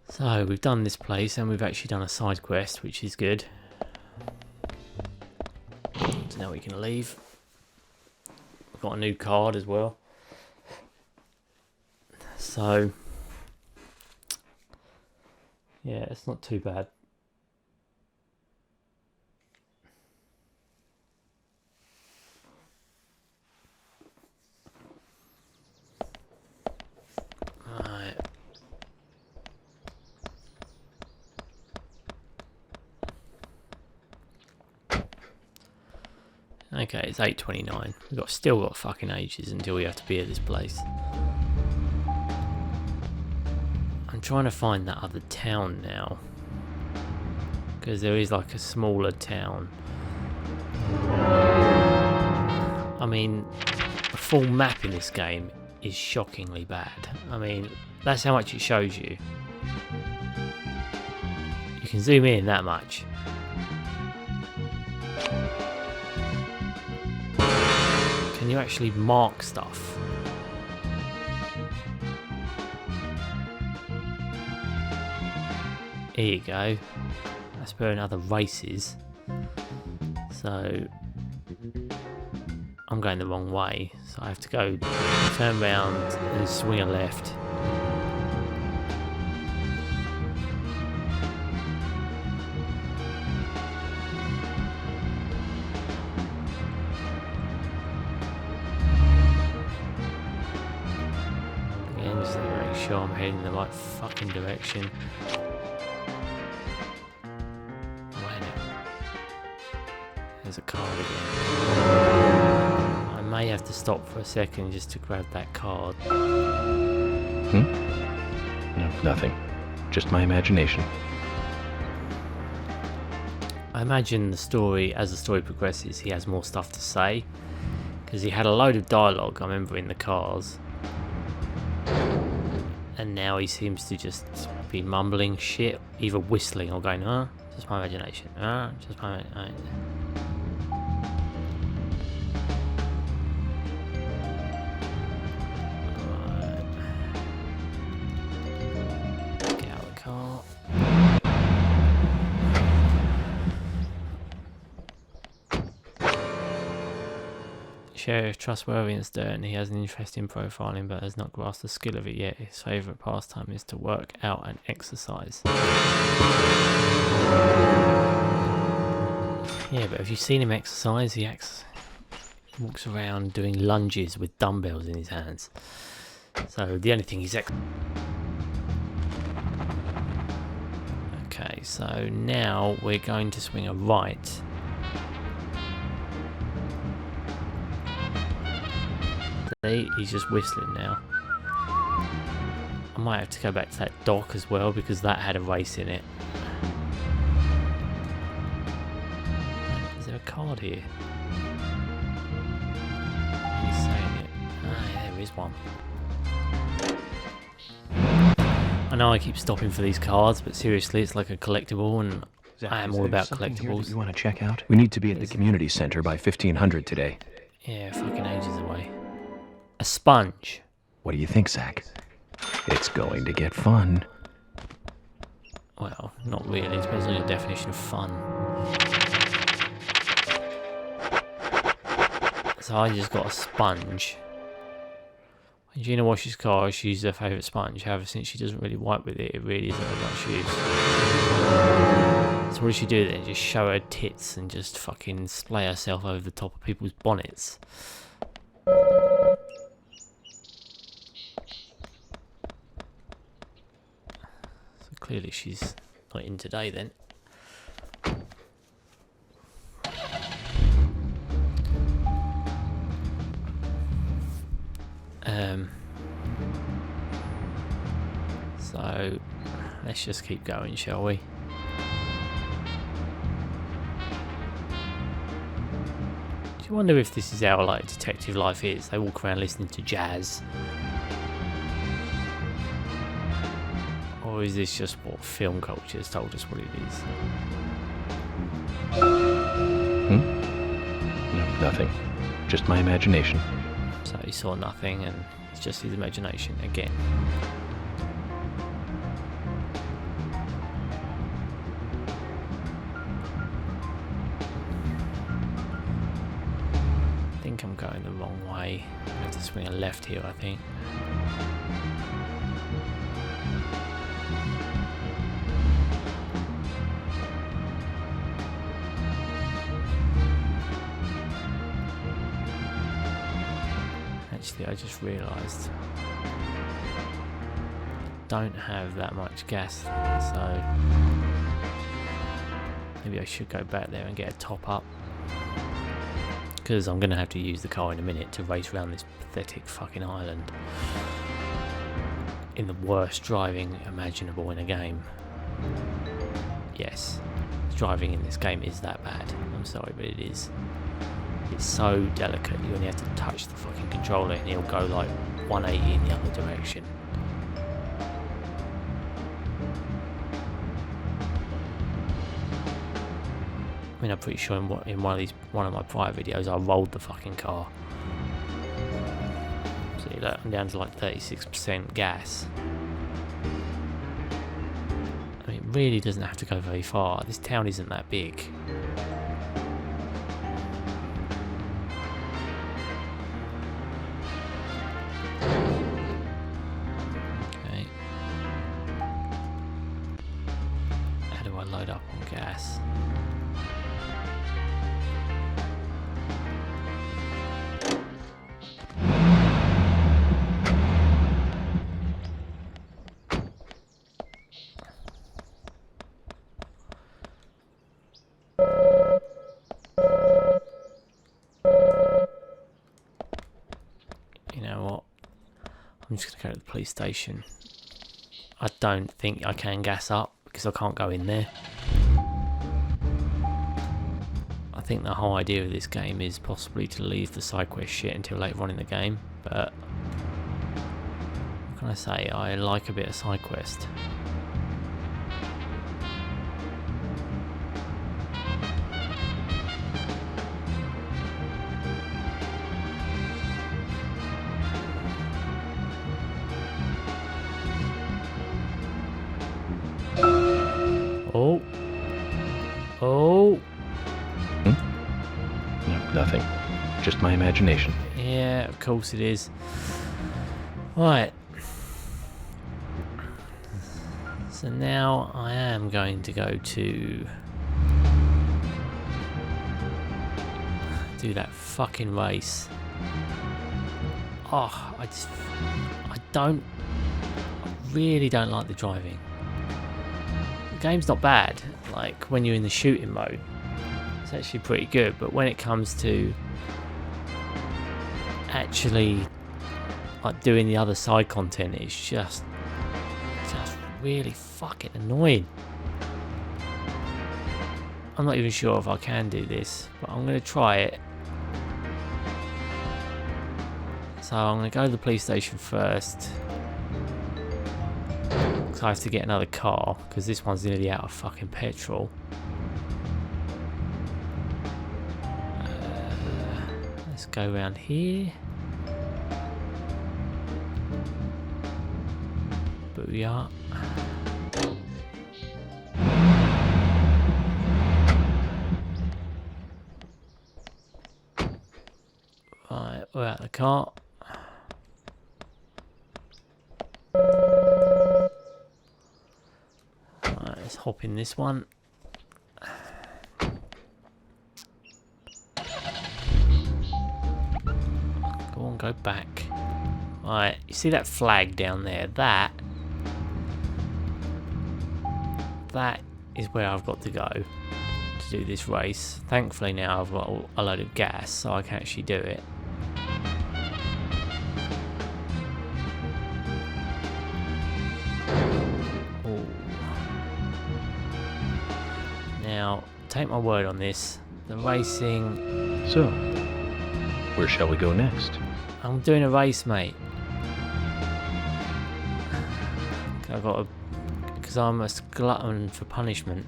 So, we've done this place, and we've actually done a side quest, which is good. So now we can leave. We've got a new card as well. So, yeah, it's not too bad. Right. Okay, it's 8:29. We've still got fucking ages until we have to be at this place. I'm trying to find that other town now, because there is like a smaller town. I mean, the full map in this game is shockingly bad. I mean, that's how much it shows you. You can zoom in that much. Can you actually mark stuff? Here you go. That's where another race is. So I'm going the wrong way, so I have to go turn round and swing a left. Again, just to make sure I'm heading in the right fucking direction. There's a card again. I may have to stop for a second just to grab that card. No, nothing. Just my imagination. I imagine the story, as the story progresses, he has more stuff to say. Because he had a load of dialogue, I remember, in the cars. And now he seems to just be mumbling shit, either whistling or going, just my imagination, just my imagination. Sheriff trustworthy and stern. He has an interest in profiling but has not grasped the skill of it yet. His favourite pastime is to work out and exercise. Yeah, but have you seen him exercise? He walks around doing lunges with dumbbells in his hands. So the only thing he's okay, so now we're going to swing a right. He's just whistling now. I might have to go back to that dock as well because that had a race in it. Is there a card here? He's saying it. Ah, yeah, there is one. I know I keep stopping for these cards, but seriously, it's like a collectible, and I am all about collectibles. You want to check out? We need to be at the community center by 1500 today. Yeah, fucking ages away. A sponge. What do you think, Zach? It's going to get fun. Well, not really. It depends on your definition of fun. So I just got a sponge. When Gina washes cars, she uses her favourite sponge. However, since she doesn't really wipe with it, it really isn't of much use. So what does she do then? Just show her tits and just fucking splay herself over the top of people's bonnets. Clearly she's not in today then. So let's just keep going, shall we? you wonder if this is how like detective life is? They walk around listening to jazz. Or is this just what film culture has told us what it is? No, nothing. Just my imagination. So he saw nothing and it's just his imagination again. I think I'm going the wrong way. I have to swing a left here, I think. Actually, I just realised don't have that much gas, so maybe I should go back there and get a top up, because I'm going to have to use the car in a minute to race around this pathetic fucking island in the worst driving imaginable in a game. Yes, driving in this game is that bad. I'm sorry, but it is. It's so delicate, you only have to touch the fucking controller and it'll go like 180 in the other direction. I mean, I'm pretty sure in one of my prior videos I rolled the fucking car. See, look, I'm down to like 36% gas. I mean, it really doesn't have to go very far. This town isn't that big. Load up on gas. You know what? I'm just going to go to the police station. I don't think I can gas up, because I can't go in there. I think the whole idea of this game is possibly to leave the sidequest shit until later on in the game, but what can I say? I like a bit of sidequest. Oh. Oh. No, nothing. Just my imagination. Yeah, of course it is. Right. So now I am going to go to do that fucking race. Oh, I really don't like the driving. The game's not bad, like when you're in the shooting mode, it's actually pretty good, but when it comes to actually like doing the other side content, it's just really fucking annoying. I'm not even sure if I can do this, but I'm going to try it. So I'm going to go to the police station first. So I have to get another car, because this one's nearly out of fucking petrol. Let's go around here. Booyah. Right, we're out of the car. Let's hop in this one. Go on, go back. Right, you see that flag down there? That is where I've got to go to do this race. Thankfully now I've got a load of gas, so I can actually do it. Now, take my word on this, the racing... So, Where shall we go next? I'm doing a race, mate. I've got to... because I'm a glutton for punishment.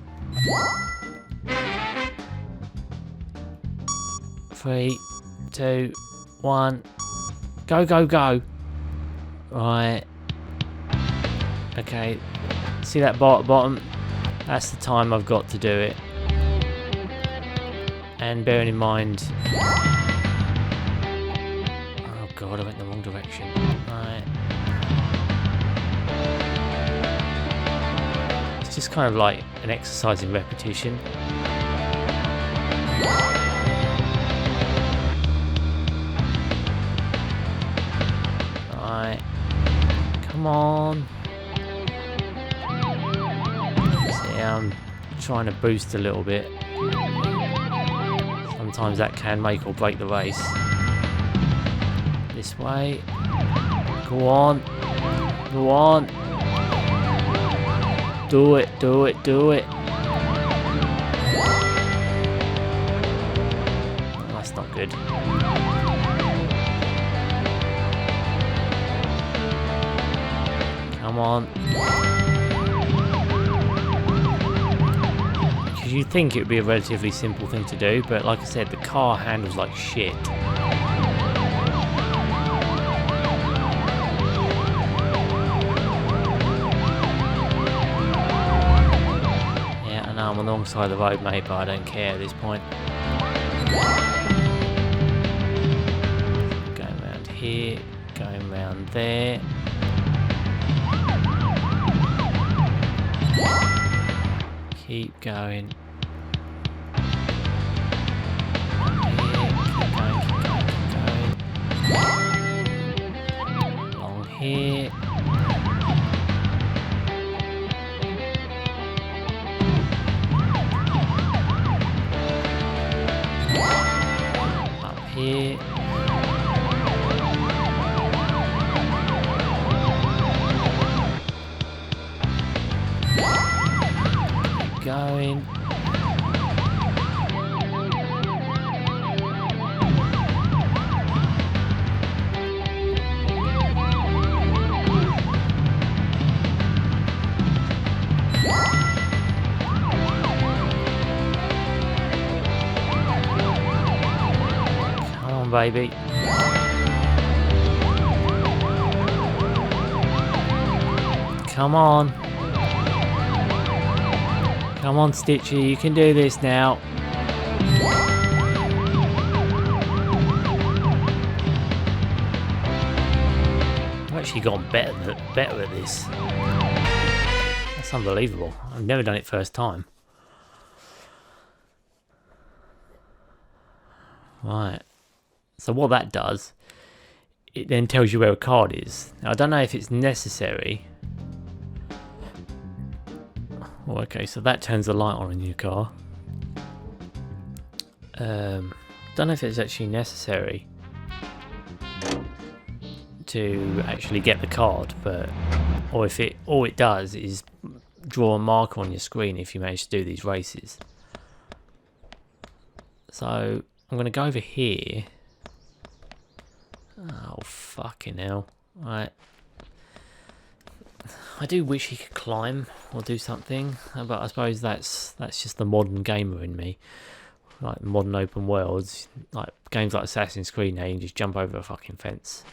3, 2, 1. Go, go, go. Right. Okay. See that bottom? That's the time I've got to do it. And bearing in mind... oh god, I went in the wrong direction. Right. It's just kind of like an exercise in repetition. Right. Come on. See, I'm trying to boost a little bit. Sometimes that can make or break the race. This way. Go on. Go on. Do it, do it, do it. Oh, that's not good. Come on. Because you'd think it would be a relatively simple thing to do, but like I said, the car handles like shit. Yeah, I know I'm on the wrong side of the road, mate, but I don't care at this point. Going around here, going around there. Keep going. Along here. Up here. Going. Come on, baby. Come on. Come on, Stitchy, you can do this now. I've actually gotten better at this. That's unbelievable. I've never done it first time. Right. So what that does, it then tells you where a card is. Now, I don't know if it's necessary. Oh, okay, so that turns the light on in your car. Don't know if it's actually necessary to actually get the card, but or if it all it does is draw a marker on your screen if you manage to do these races. So I'm gonna go over here. Oh fucking hell! Right. I do wish he could climb or do something, but I suppose that's just the modern gamer in me. Like modern open worlds, like games like Assassin's Creed now, you can just jump over a fucking fence.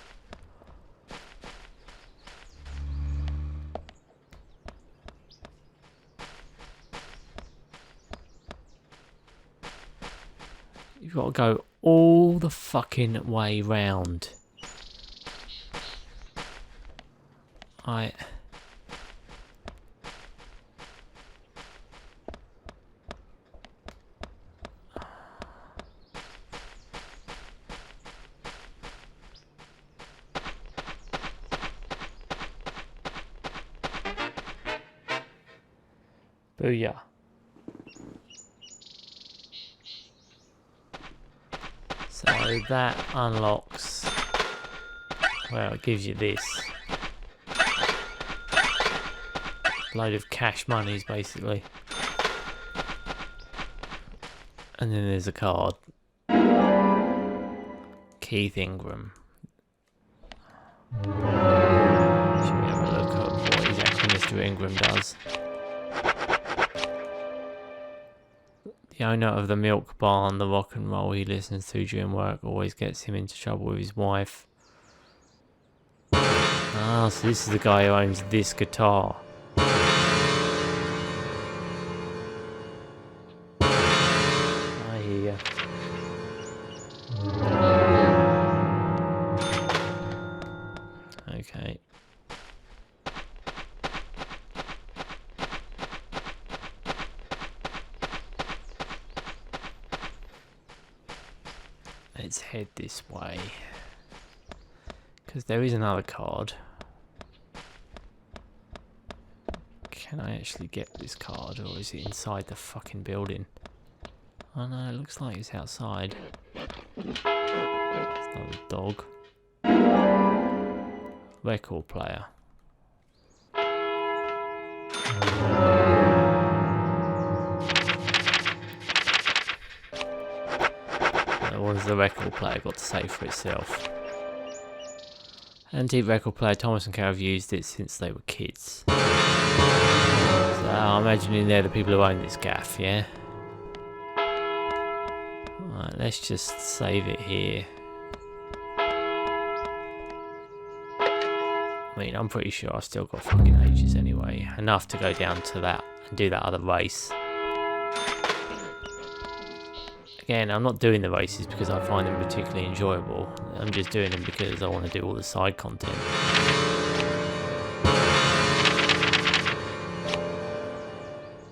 You've got to go all the fucking way round. Right. Booyah. So that unlocks, well, it gives you this. Load of cash monies basically. And then there's a card. Keith Ingram. Should we have a look at what exactly Mr. Ingram does? The owner of the milk barn, the rock and roll he listens to during work always gets him into trouble with his wife. Ah, so this is the guy who owns this guitar. I hear ya. Okay. Let's head this way. Because there is another card. Can I actually get this card, or is it inside the fucking building? Oh no, it looks like it's outside. It's not a dog. Record player. What has the record player got to say for itself? Antique record player, Thomas and Carol have used it since they were kids. So I'm imagining they're the people who own this gaff, yeah? Alright, let's just save it here. I mean, I'm pretty sure I've still got fucking ages anyway. Enough to go down to that and do that other race. Again, I'm not doing the races because I find them particularly enjoyable. I'm just doing them because I want to do all the side content.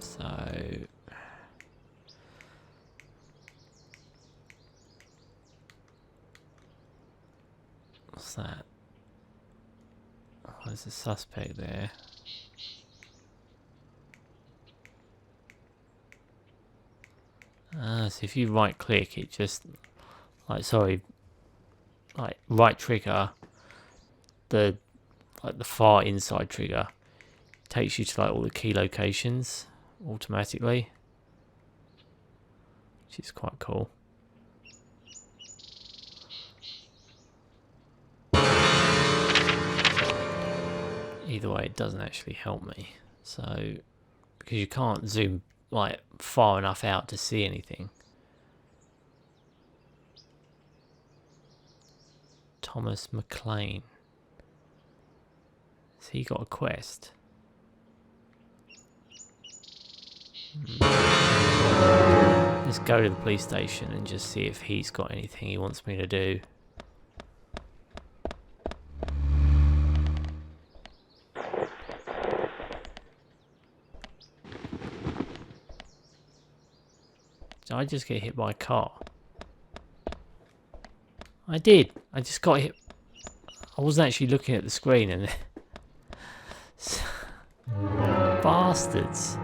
So... what's that? Oh, there's a suspect there. So if you right click, it just right trigger the far inside trigger takes you to all the key locations automatically, which is quite cool. Either way, it doesn't actually help me. So because you can't zoom far enough out to see anything. Thomas McLean. Has he got a quest? Let's go to the police station and just see if he's got anything he wants me to do. Did I just get hit by a car? I did. I just got hit. I wasn't actually looking at the screen and bastards.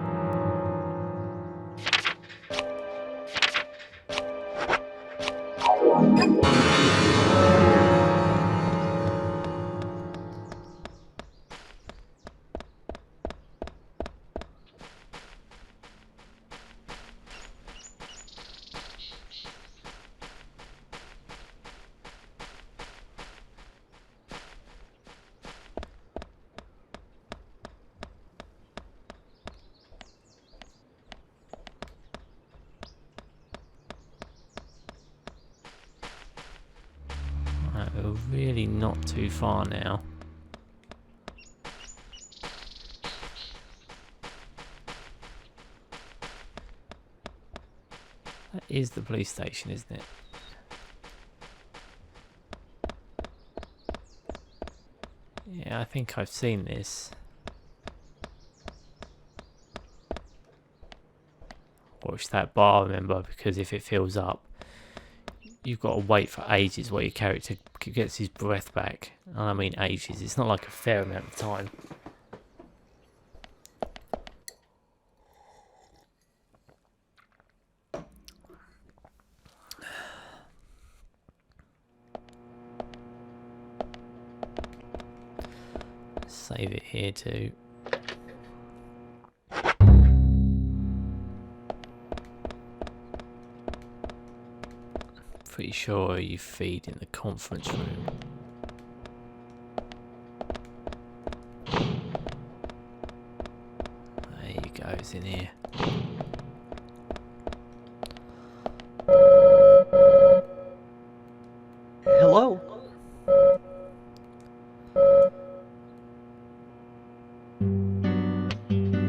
We're really not too far now. That is the police station, isn't it? Yeah, I think I've seen this. Watch that bar, remember, because if it fills up, you've got to wait for ages while your character gets his breath back. And I mean ages, it's not like a fair amount of time. Save it here too. Pretty sure you feed in the conference room. There you go, it's in here. Hello?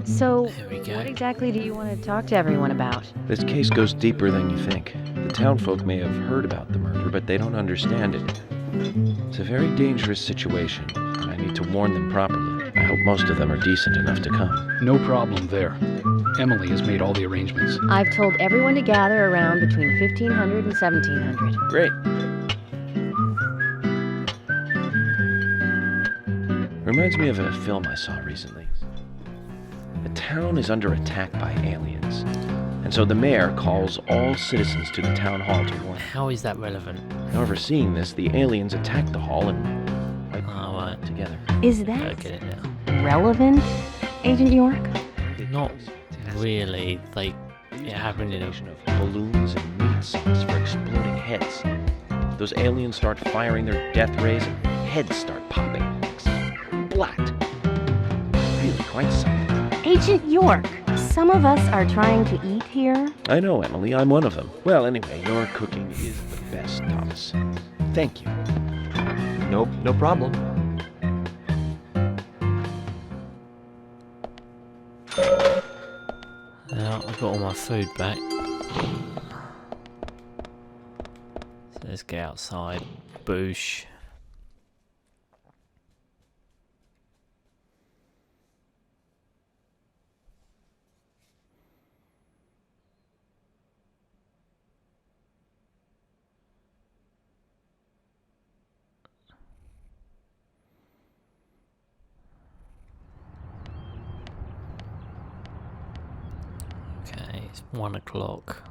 So, There we go. what exactly do you want to talk to everyone about? This case goes deeper than you think. The townfolk may have heard about the murder, but they don't understand it. It's a very dangerous situation, and I need to warn them properly. I hope most of them are decent enough to come. No problem there. Emily has made all the arrangements. I've told everyone to gather around between 1500 and 1700. Great. Reminds me of a film I saw recently. The town is under attack by aliens, and so the mayor calls all citizens to the town hall to warn them. How is that relevant? However, seeing this, the aliens attack the hall and wipe them Oh, right. together. Is I that get it now. relevant, Agent York? Not really. Like, it happened in a... Of balloons and meat sacks for exploding heads. Those aliens start firing their death rays and heads start popping. Splat! Really quite something. Agent York, some of us are trying to eat here. I know, Emily, I'm one of them. Well, anyway, your cooking is the best, Thomas. Thank you. Nope, no problem. Now I've got all my food back. So let's get outside. Boosh. Okay, it's 1 o'clock.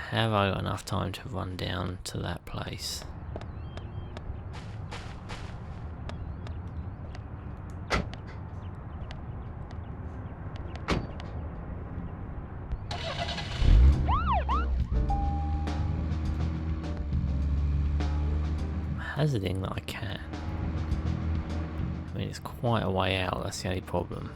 Have I got enough time to run down to that place? I'm hazarding that I can. I mean, it's quite a way out, that's the only problem.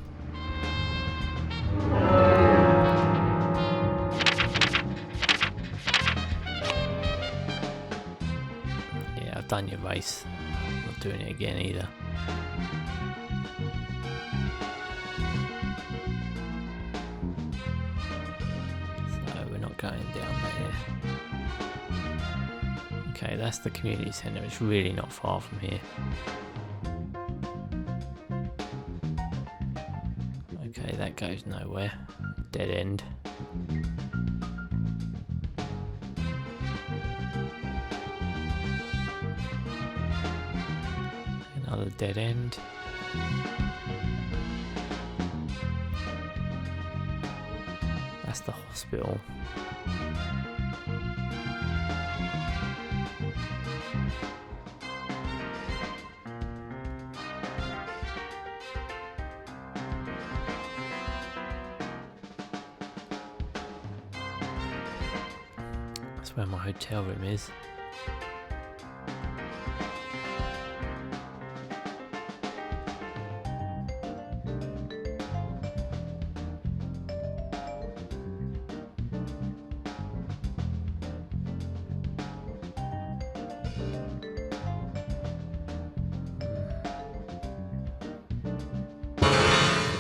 Yeah, I've done your race. I'm not doing it again either. So we're not going down there. Okay, that's the community centre. It's really not far from here. Okay, that goes nowhere. Dead end. Another dead end. That's the hospital. That's where my hotel room is.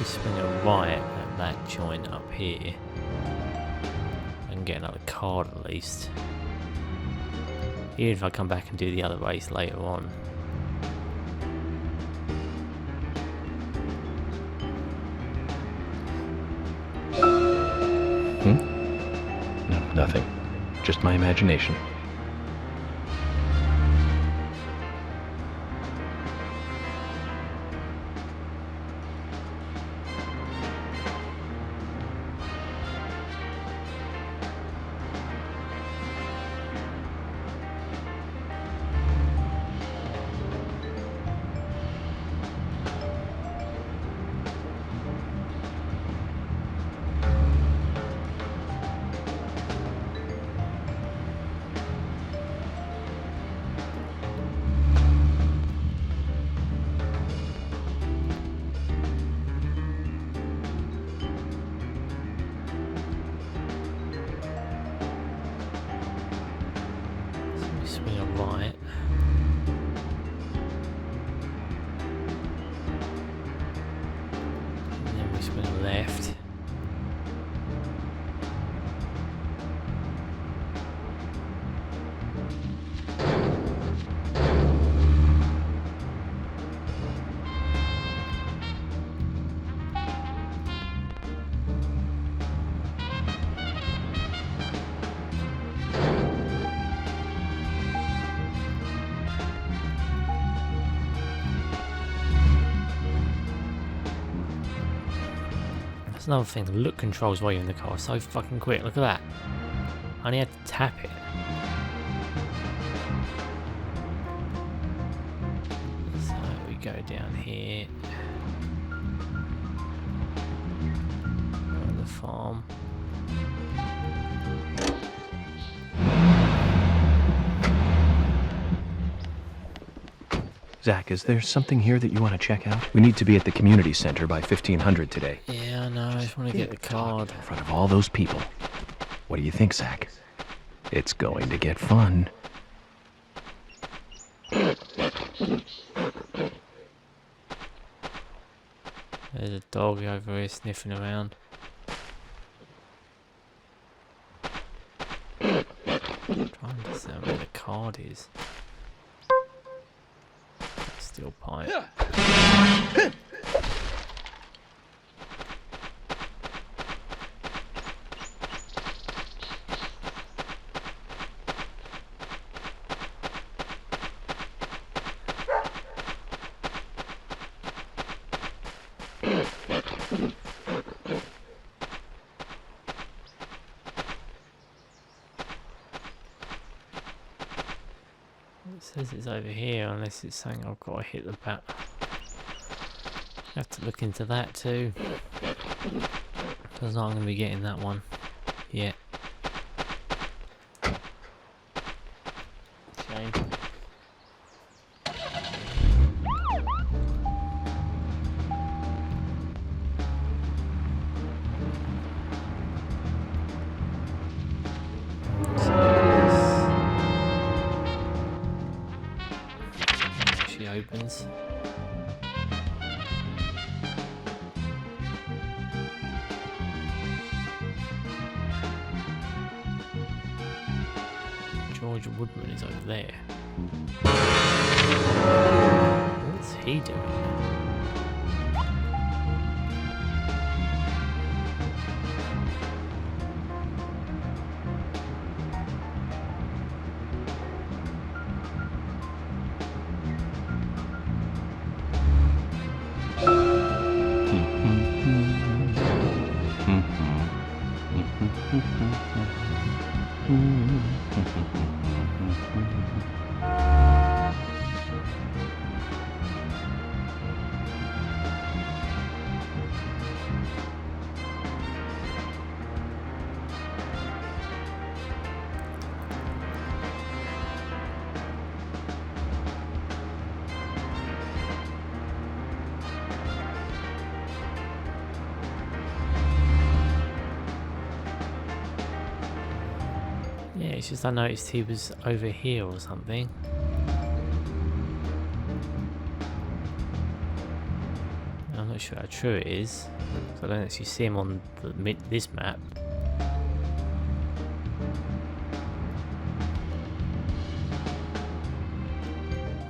Swing a right at that joint up here. I can get another card at least. Even if I come back and do the other race later on. No, nothing. Just my imagination. swing on right. And then we swing on left. That's another thing, the look controls while you're in the car are so fucking quick. Look at that. I only had to tap it. So we go down here. On the farm. Zach, is there something here that you want to check out? We need to be at the community center by 1500 today. Yeah, I know, I just want to get the card. In front of all those people. What do you think, Zach? It's going to get fun. There's a dog over here sniffing around. I'm trying to discern where the card is. Steel pipe. It says it's over here, unless it's saying I've got to hit the bat. Have to look into that too. Because I'm going to be getting that one yet. Shame. She opens. George Woodman is over there. What's he doing? Yeah, it's just I noticed he was over here or something. I'm not sure how true it is, so I don't actually see him on this map.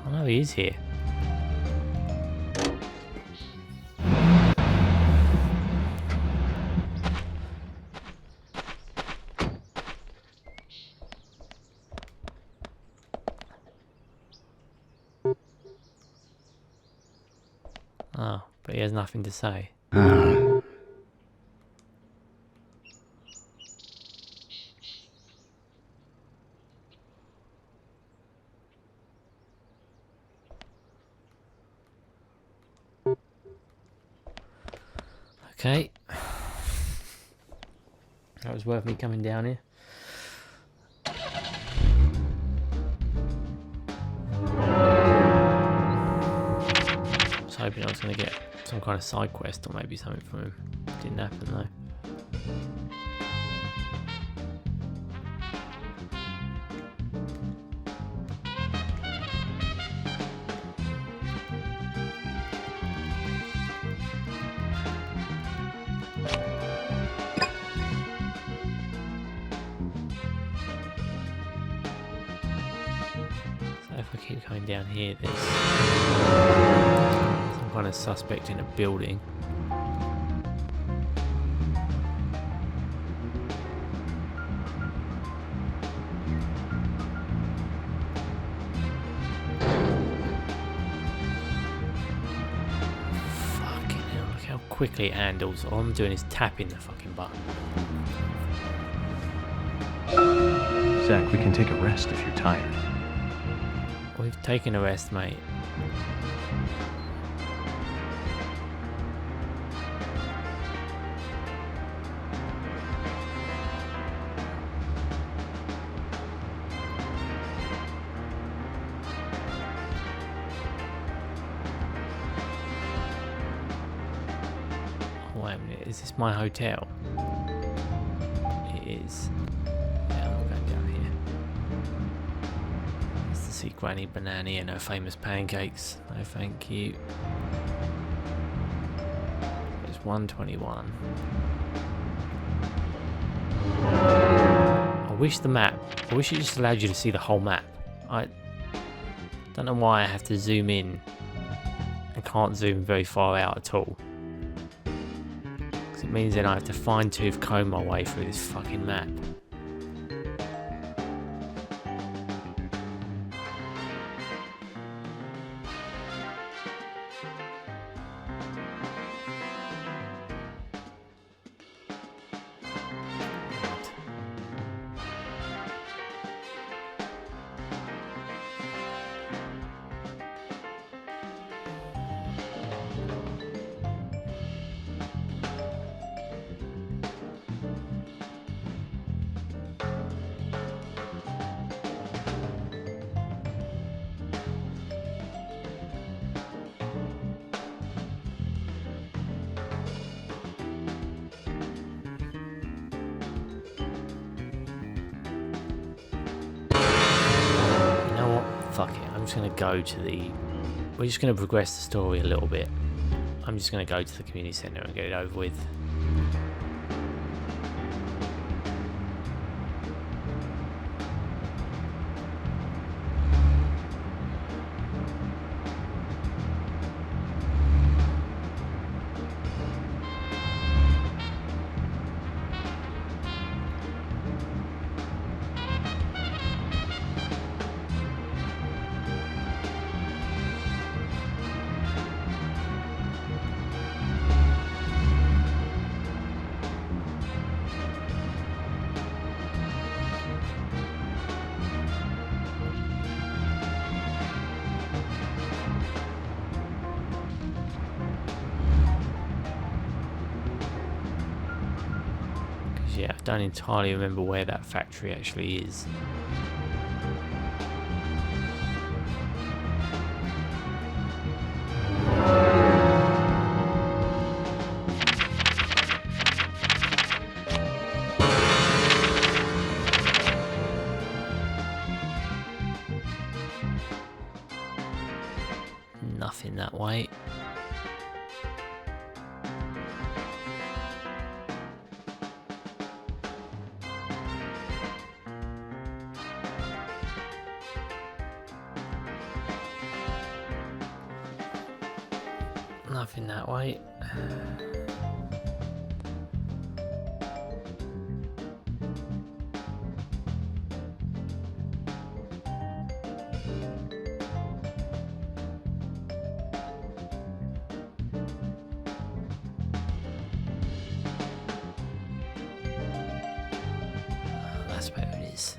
I know he is here. Oh, but he has nothing to say. Okay. That was worth me coming down here. I was hoping I was going to get some kind of side quest or maybe something from him. Didn't happen though. I keep coming down here, there's some kind of suspect in a building. Fucking hell, look how quickly it handles. All I'm doing is tapping the fucking button. Zach, we can take a rest if you're tired. We've taken a rest, mate. Oh, wait a minute, is this my hotel? It is. Yeah, I'm not going down here. It's to see Granny Banana and her famous pancakes. No thank you. It's 121. I wish it just allowed you to see the whole map. I don't know why I have to zoom in and can't zoom very far out at all. Because it means then I have to fine tooth comb my way through this fucking map. Fuck it, I'm just going to go to the... We're just going to progress the story a little bit. I'm just going to go to the community centre and get it over with. Yeah, I don't entirely remember where that factory actually is. Nothing that way. Nothing that way. That's where it is.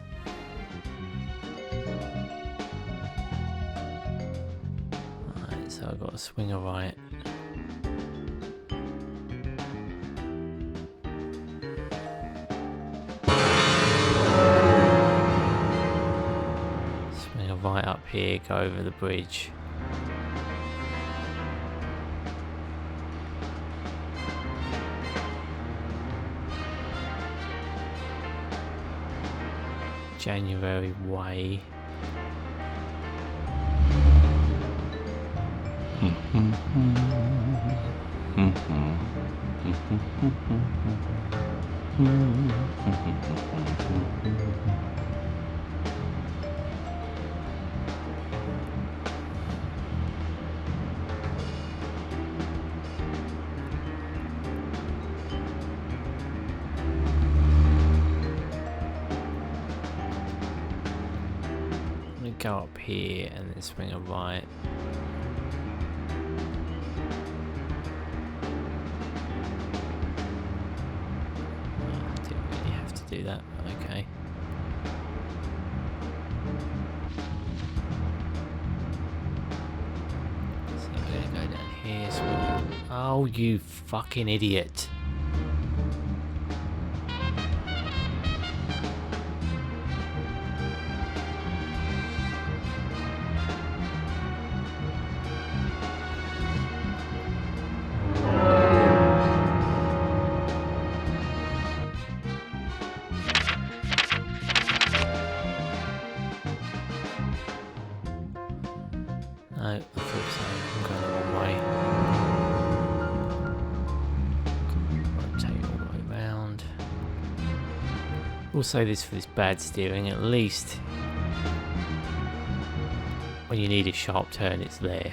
Alright, so I've got to swing a right. Right up here, go over the bridge. January Way. going to go up here and then swing a right. I didn't really have to do that, but okay. So I'm going to go down here. So oh, you fucking idiot. No, I thought so. I'm going the wrong way. Rotate all the way around. Also, this for this bad steering, at least when you need a sharp turn, it's there.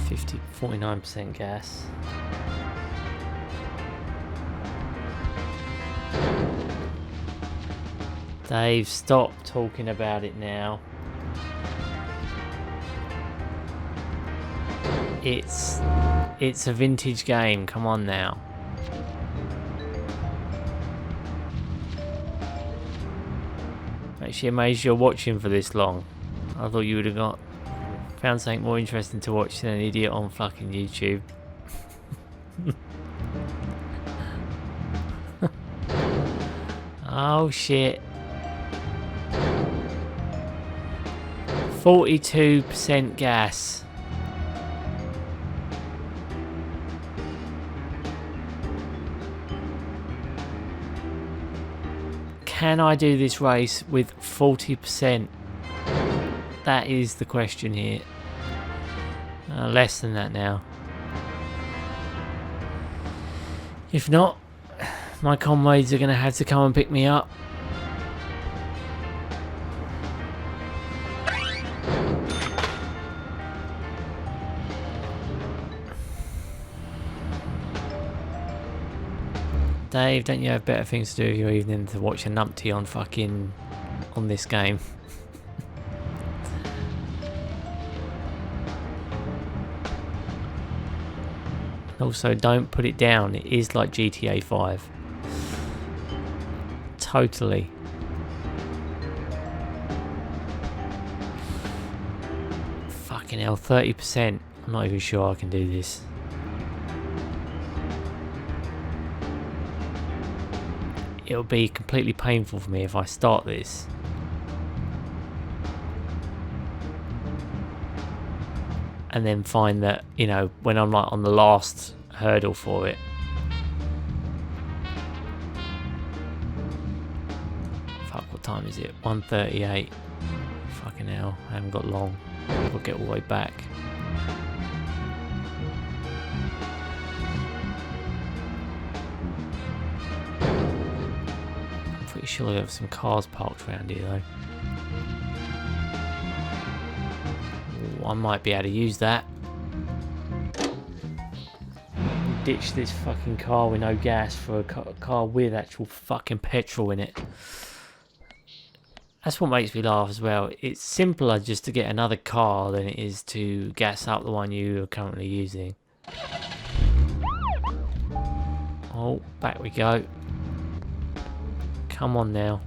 $50, 49% gas. Dave, stop talking about it now. It's a vintage game, come on now. Actually amazed you're watching for this long. I thought you would have found something more interesting to watch than an idiot on fucking YouTube. Oh shit. 42% gas. Can I do this race with 40%? That is the question here. Less than that now. If not, my comrades are going to have to come and pick me up. Dave, don't you have better things to do with your evening to watch a numpty on this game? Also, don't put it down. It is like GTA 5. Totally. Fucking hell, 30%. I'm not even sure I can do this. It'll be completely painful for me if I start this. And then find that, you know, when I'm like on the last hurdle for it. Fuck, what time is it? 1:38. Fucking hell, I haven't got long. I'll get all the way back. Pretty sure there have some cars parked around here though. Ooh, I might be able to use that. Ditch this fucking car with no gas for a car with actual fucking petrol in it. That's what makes me laugh as well. It's simpler just to get another car than it is to gas up the one you are currently using. Oh, back we go. Come on now.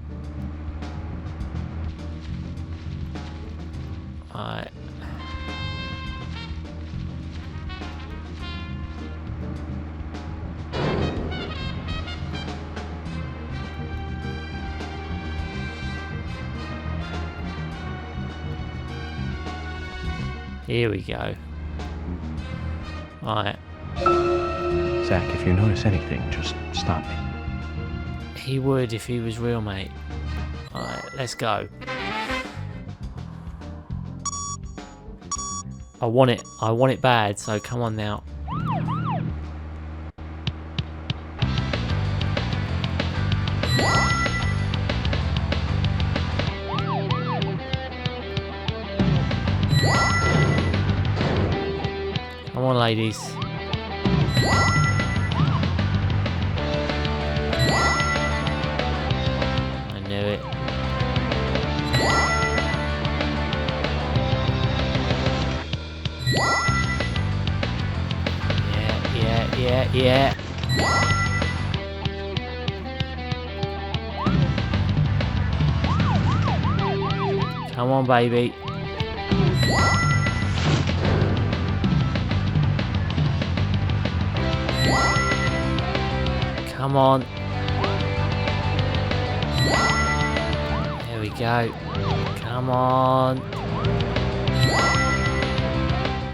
Alright. Here we go. Alright. Zach, if you notice anything, just stop me. He would if he was real, mate. Alright, let's go. I want it bad, so come on now. Come on, ladies. I knew it. Yeah. Come on, baby. Come on. There we go. Come on.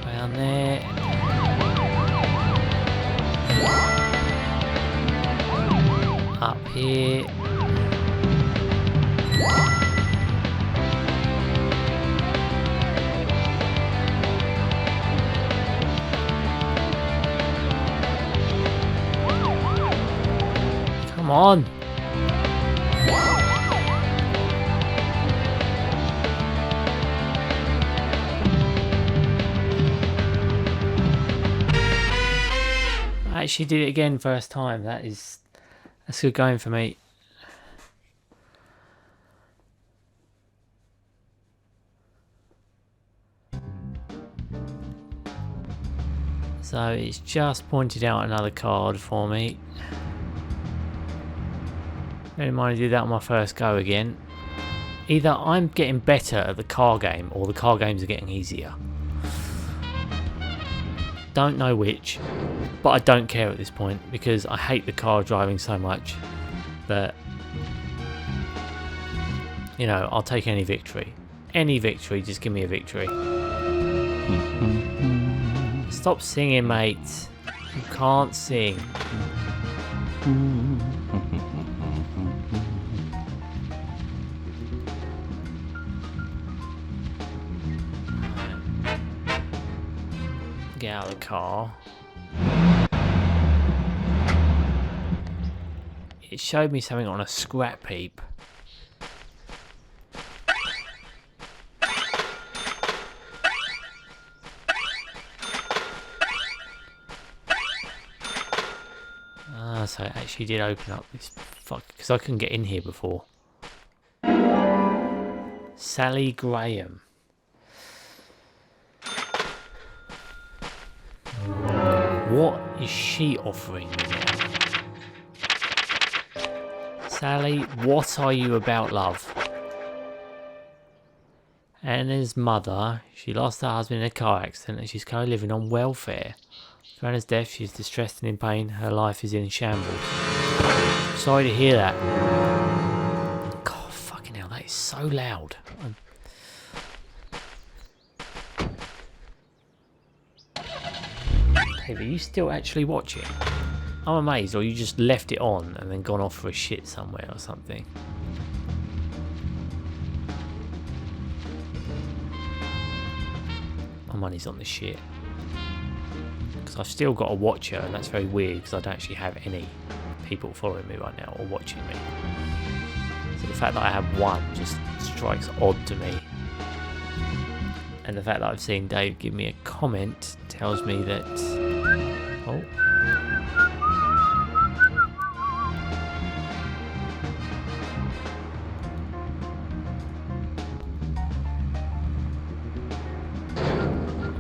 Round there. Up here. Come on. I actually did it again first time. That's good going for me. So it's just pointed out another card for me. I didn't mind to do that on my first go again. Either I'm getting better at the car game or the car games are getting easier. Don't know which, but I don't care at this point because I hate the car driving so much that, you know, I'll take any victory. Any victory, just give me a victory. Stop singing, mate. You can't sing. Get out of the car. It showed me something on a scrap heap. So it actually did open up this because I couldn't get in here before. Sally Graham. What is she offering me now? Sally, what are you about, love? Anna's mother, she lost her husband in a car accident and she's currently living on welfare. After Anna's death, she's distressed and in pain. Her life is in shambles. Sorry to hear that. God, fucking hell, that is so loud. David, are you still actually watching? I'm amazed, or you just left it on and then gone off for a shit somewhere or something. My money's on the shit. Because I've still got a watcher, and that's very weird because I don't actually have any people following me right now or watching me. So the fact that I have one just strikes odd to me. And the fact that I've seen Dave give me a comment tells me that... Oh.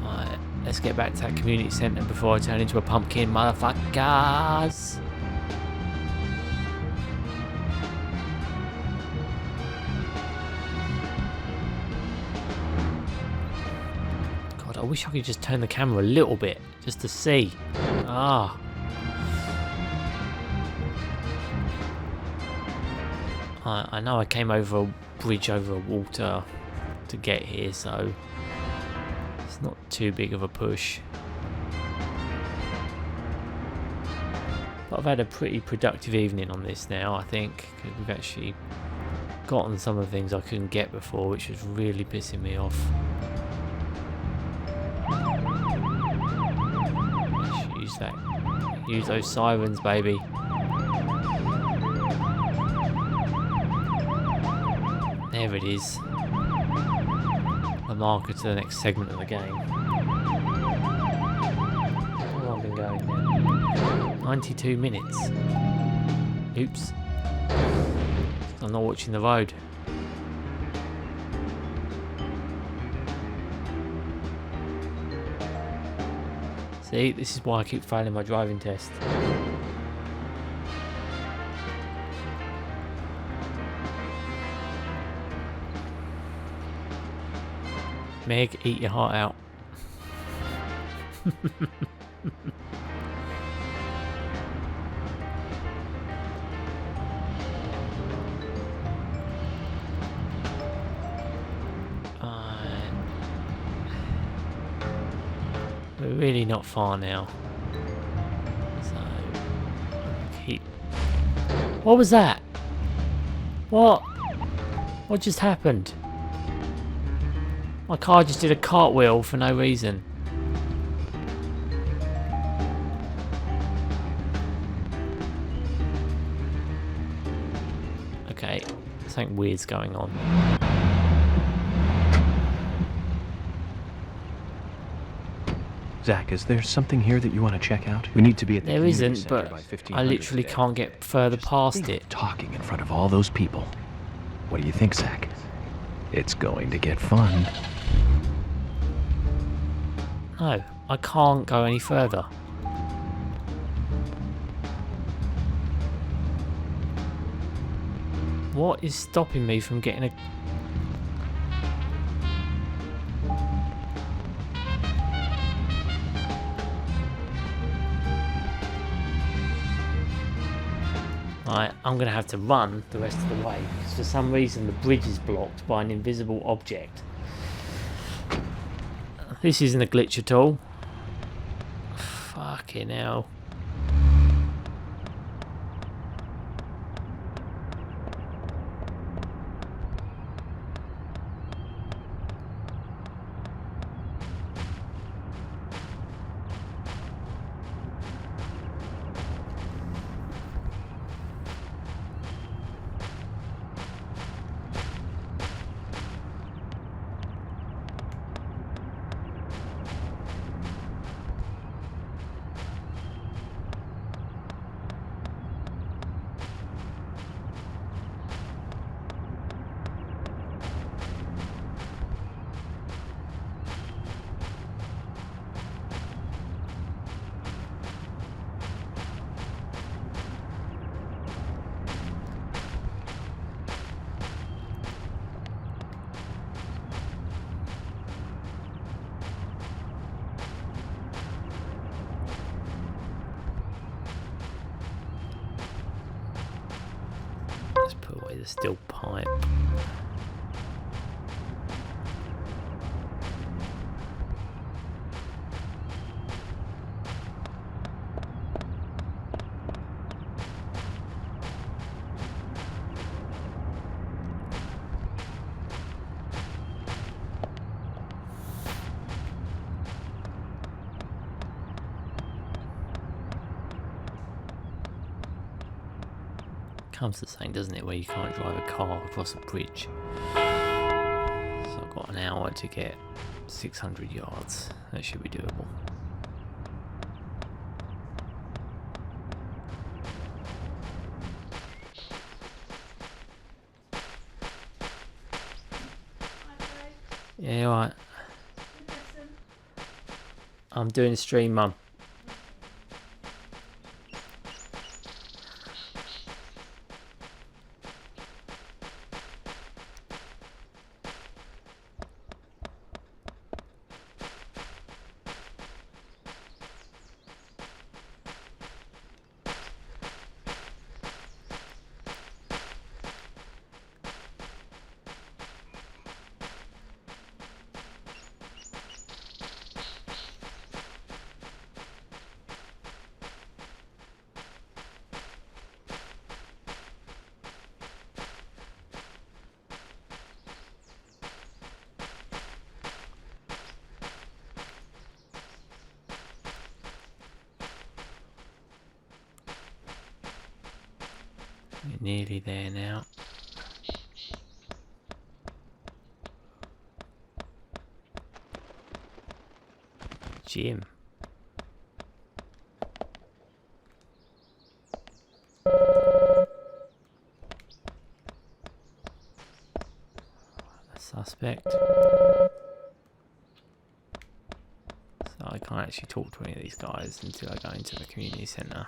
Right, let's get back to that community centre before I turn into a pumpkin, motherfuckers! I wish I could just turn the camera a little bit, just to see. Ah. I know I came over a bridge over a water to get here, so it's not too big of a push. But I've had a pretty productive evening on this now, I think, because we've actually gotten some of the things I couldn't get before, which was really pissing me off. Use those sirens, baby. There it is. The marker to the next segment of the game. 22 minutes. Oops. I'm not watching the road. See, this is why I keep failing my driving test. Meg, eat your heart out. We're really not far now. So, keep... What was that? What? What just happened? My car just did a cartwheel for no reason. Okay, something weird's going on. Zach, is there something here that you want to check out? We need to be at the There community isn't, center but by I 1500 literally today. can't get further Just past think it. of talking in front of all those people. What do you think, Zach? It's going to get fun. No, I can't go any further. What is stopping me from getting a... Right, I'm going to have to run the rest of the way because for some reason the bridge is blocked by an invisible object. This isn't a glitch at all. Fucking hell. Let's put away the steel pipe. Comes to saying, doesn't it, where you can't drive a car across a bridge. So I've got an hour to get 600 yards. That should be doable. Yeah, alright. I'm doing a stream, Mum. We're nearly there now. Gym. suspect. So I can't actually talk to any of these guys until I go into the community centre.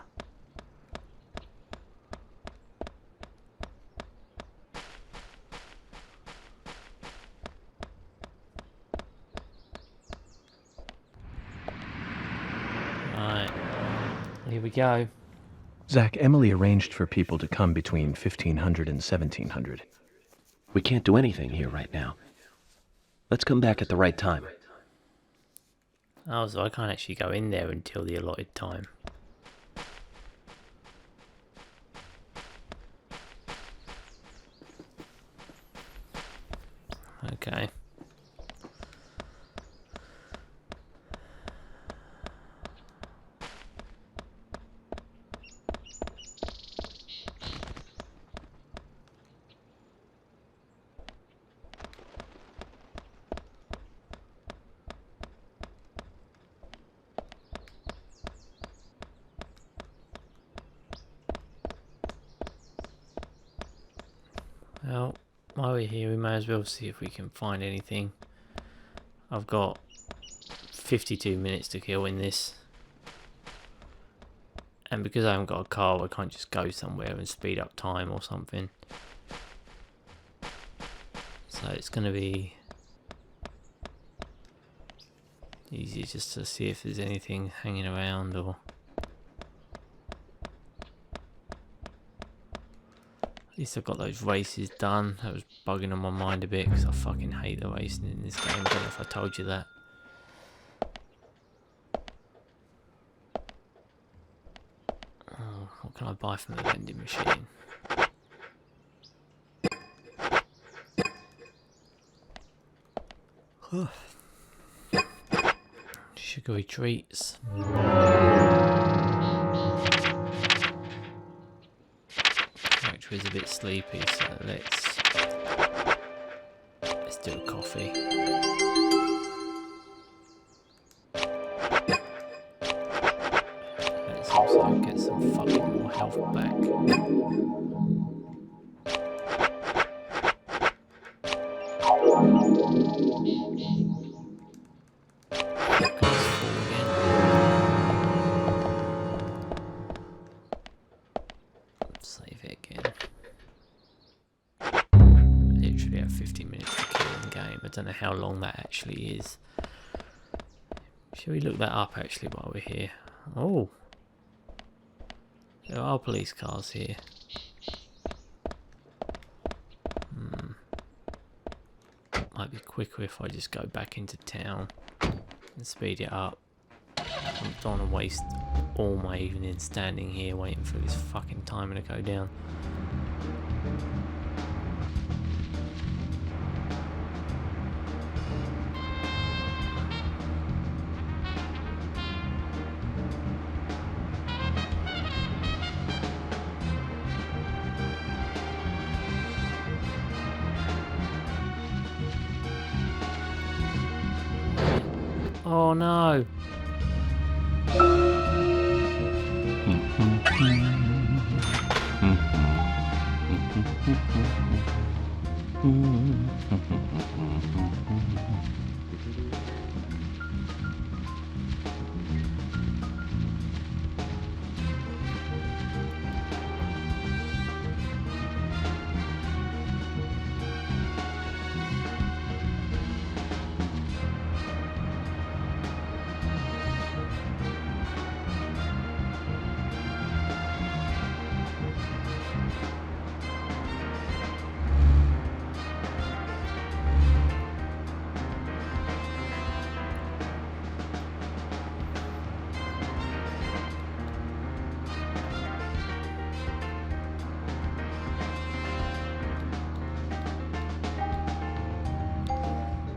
Right, here we go. Zach, Emily arranged for people to come between 1500 and 1700. We can't do anything here right now. Let's come back at the right time. Oh, so I can't actually go in there until the allotted time. Okay. Well, while we're here, we may as well see if we can find anything. I've got 52 minutes to kill in this. And because I haven't got a car, I can't just go somewhere and speed up time or something. So it's going to be easy just to see if there's anything hanging around or... At least I got those races done. That was bugging on my mind a bit because I fucking hate the racing in this game. I don't know if I told you that. Oh, what can I buy from the vending machine? Sugary treats. Is a bit sleepy, so let's do a coffee. Let's also get some fucking more health back. Save it again. Literally have 50 minutes to kill in the game. I don't know how long that actually is. Shall we look that up actually while we're here? Oh, there are police cars here. Might be quicker if I just go back into town and speed it up. I don't want to waste all my evening standing here waiting for this fucking timer to go down. Oh no!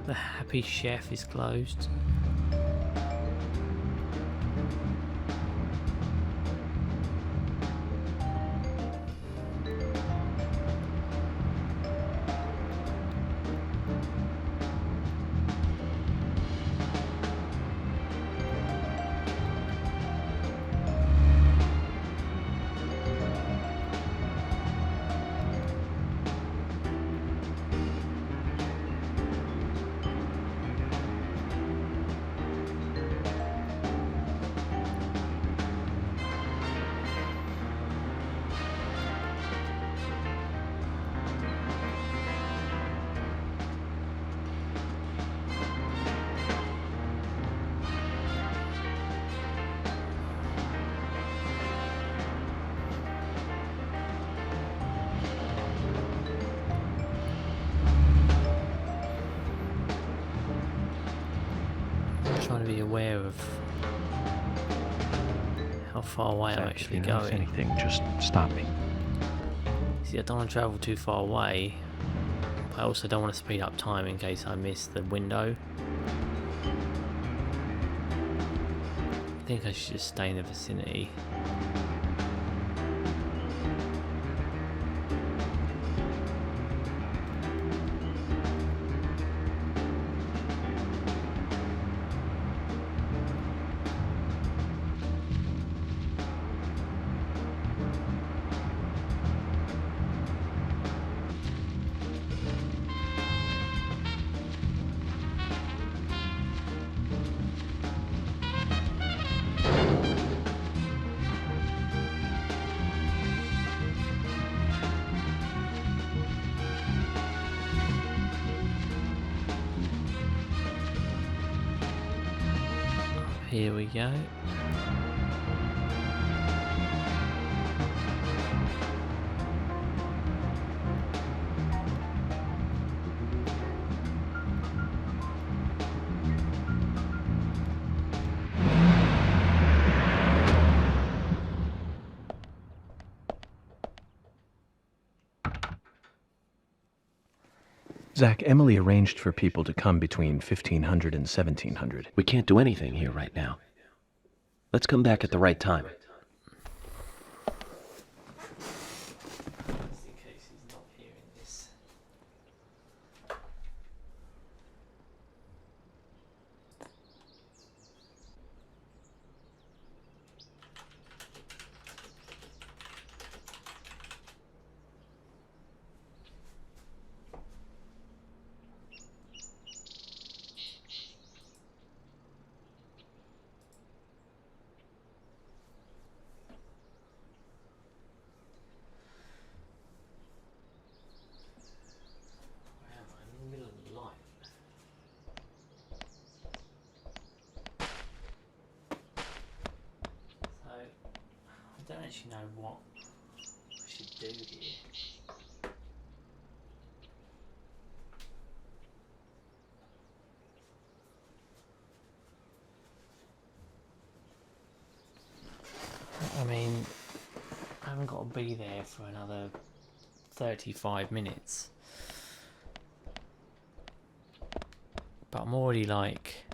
The Happy Chef is closed. be aware of how far away I'm Zach, actually if you notice going. anything, just stop me. See, I don't want to travel too far away, but I also don't want to speed up time in case I miss the window. I think I should just stay in the vicinity. Here we go. Zach, Emily arranged for people to come between 1500 and 1700. We can't do anything here right now. Let's come back at the right time. Just in case he's not hearing this. I don't actually know what I should do here. I mean, I haven't got to be there for another 35 minutes. But I'm already like...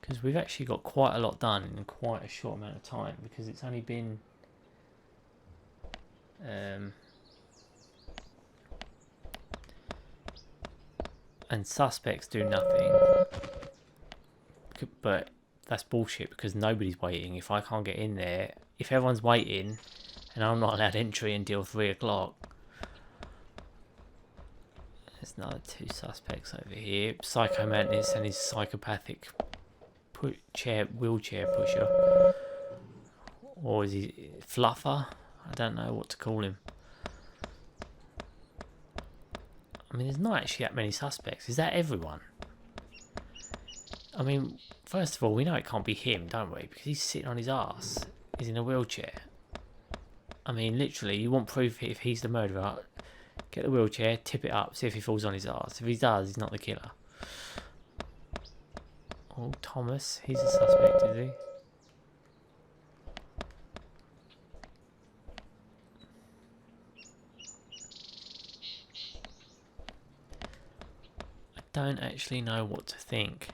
Because we've actually got quite a lot done in quite a short amount of time, because it's only been and suspects do nothing, but that's bullshit because nobody's waiting. If I can't get in there, if everyone's waiting and I'm not allowed entry until 3 o'clock, there's another 2 suspects over here. Psycho Mantis and his psychopathic wheelchair pusher, or is he fluffer? I don't know what to call him. I mean, there's not actually that many suspects. Is that everyone? I mean, first of all, we know it can't be him, don't we? Because he's sitting on his ass. He's in a wheelchair. I mean, literally, you want proof if he's the murderer. Get the wheelchair, tip it up, see if he falls on his ass. If he does, he's not the killer. Oh, Thomas, he's a suspect, is he? I don't actually know what to think.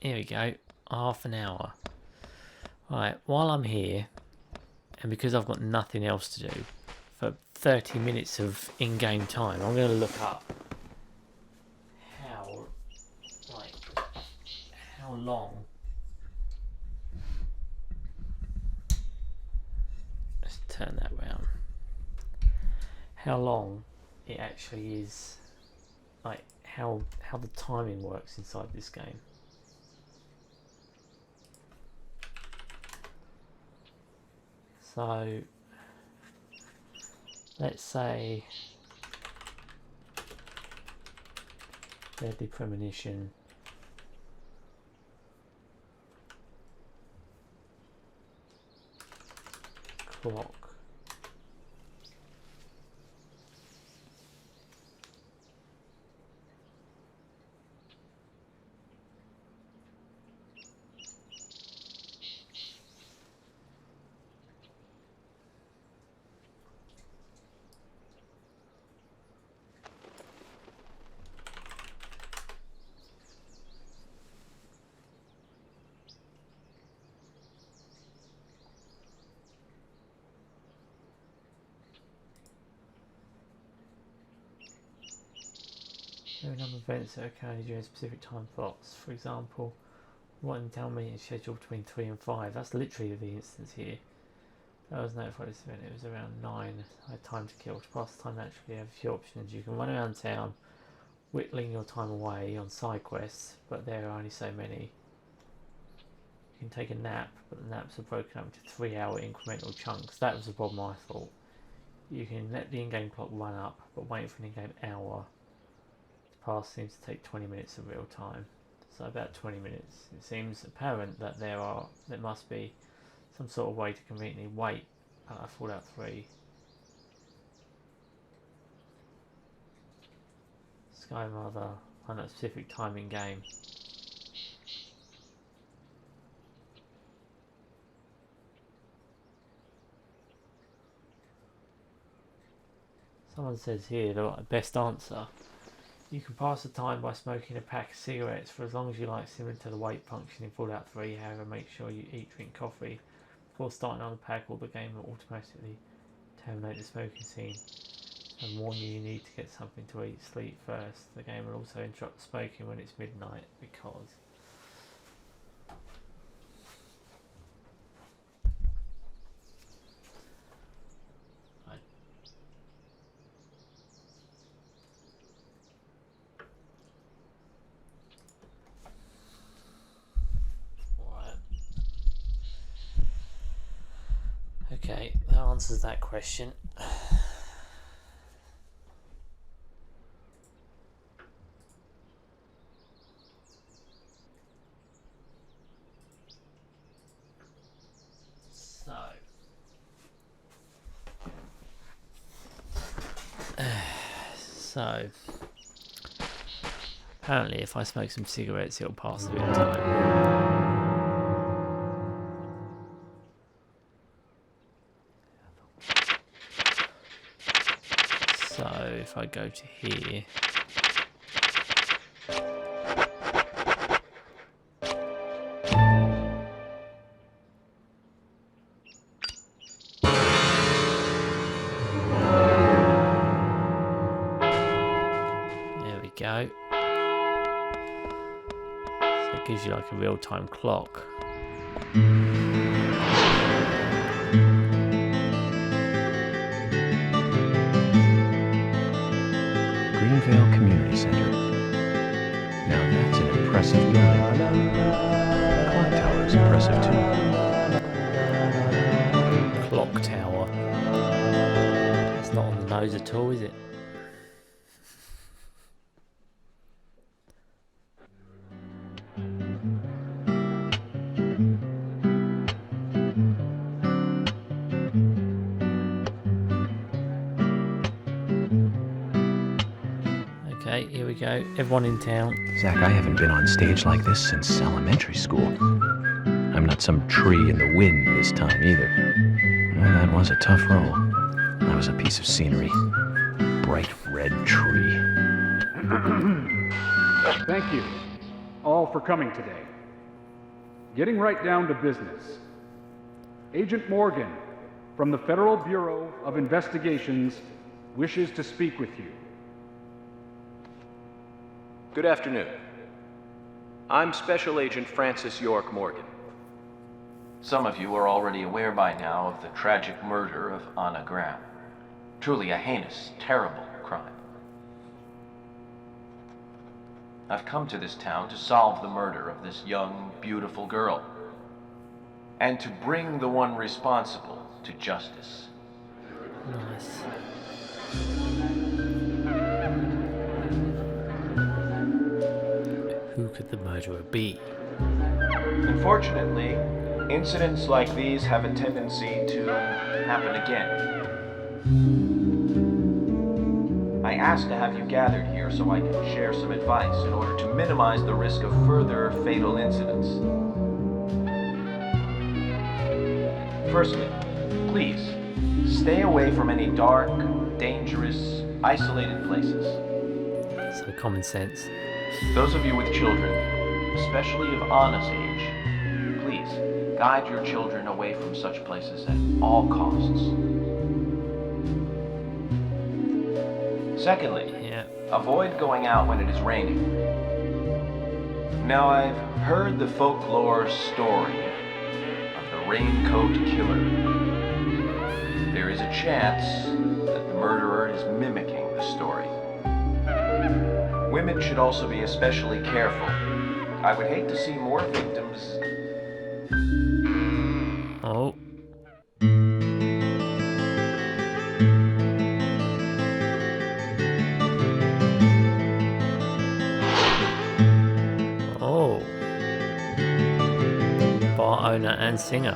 Here we go, half an hour. Right, while I'm here, and because I've got nothing else to do, for 30 minutes of in-game time, I'm going to look up how long. Let's turn that round. How long it actually is, like how the timing works inside this game. So let's say Deadly Premonition clock There are a number of events that occur during specific time slots. For example, one town meeting is scheduled between 3 and 5. That's literally the instance here. I was notified of this event. It was around 9. I had time to kill. To pass the time naturally, you have a few options. You can run around town, whittling your time away on side quests, but there are only so many. You can take a nap, but the naps are broken up into 3-hour incremental chunks. That was the problem I thought. You can let the in-game clock run up, but wait for an in-game hour. To pass seems to take 20 minutes of real time. So about 20 minutes. It seems apparent that there must be some sort of way to conveniently wait Fallout 3. Sky Mother on a specific time in game. Someone says here the best answer. You can pass the time by smoking a pack of cigarettes for as long as you like, similar to the wait function in Fallout 3. However, make sure you drink coffee before starting on the pack, or the game will automatically terminate the smoking scene and warn you need to get something to eat. Sleep first. The game will also interrupt smoking when it's midnight because okay, that answers that question. So, apparently if I smoke some cigarettes it'll pass the real time. So if I go to here, there we go. So it gives you like a real-time clock. Greenvale Community Center. Now that's an impressive building. The clock tower is impressive too. Clock tower. It's not on the nose at all, is it? Okay, here we go. Everyone in town. Zach, I haven't been on stage like this since elementary school. I'm not some tree in the wind this time either. Well, that was a tough role. That was a piece of scenery. Bright red tree. Thank you all for coming today. Getting right down to business. Agent Morgan from the Federal Bureau of Investigations wishes to speak with you. Good afternoon. I'm Special Agent Francis York Morgan. Some of you are already aware by now of the tragic murder of Anna Graham. Truly a heinous, terrible crime. I've come to this town to solve the murder of this young, beautiful girl, and to bring the one responsible to justice. Nice. Who could the murderer be? Unfortunately, incidents like these have a tendency to happen again. I asked to have you gathered here so I can share some advice in order to minimize the risk of further fatal incidents. Firstly, please, stay away from any dark, dangerous, isolated places. So common sense. Those of you with children, especially of Anna's age, please guide your children away from such places at all costs. Secondly, Yeah. avoid going out when it is raining. Now, I've heard the folklore story of the Raincoat Killer. There is a chance that the murderer is mimicking the story. Women should also be especially careful. I would hate to see more victims. Oh. Oh. Bar owner and singer.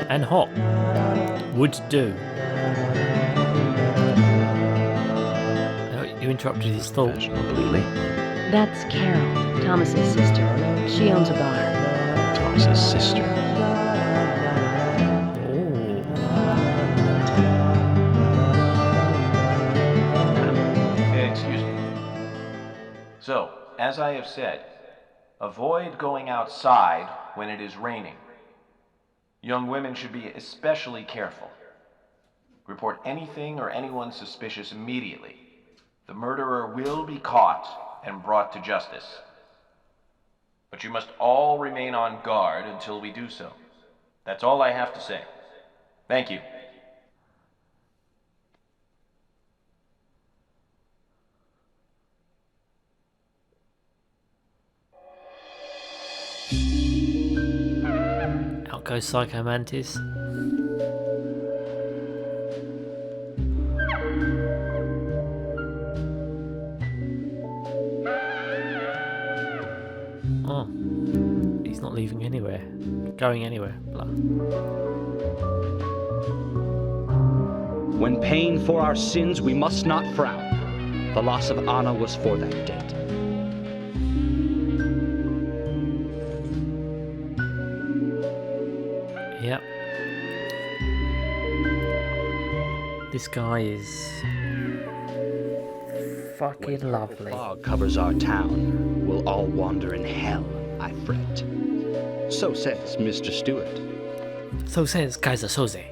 And hot. Would do. Oh, you interrupted his thought. Completely. That's Carol, Thomas's sister. She owns a bar. Thomas's sister. Oh. Excuse me. So, as I have said, avoid going outside when it is raining. Young women should be especially careful. Report anything or anyone suspicious immediately. The murderer will be caught and brought to justice. But you must all remain on guard until we do so. That's all I have to say. Thank you. Out goes Psycho Mantis. Oh. He's not leaving anywhere. Going anywhere. Blah. When paying for our sins, we must not frown. The loss of Anna was for that date. Yep. This guy is fucking lovely. Fog covers our town. We'll all wander in hell, I fret. So says Mr. Stewart. So says Kaiser Soze.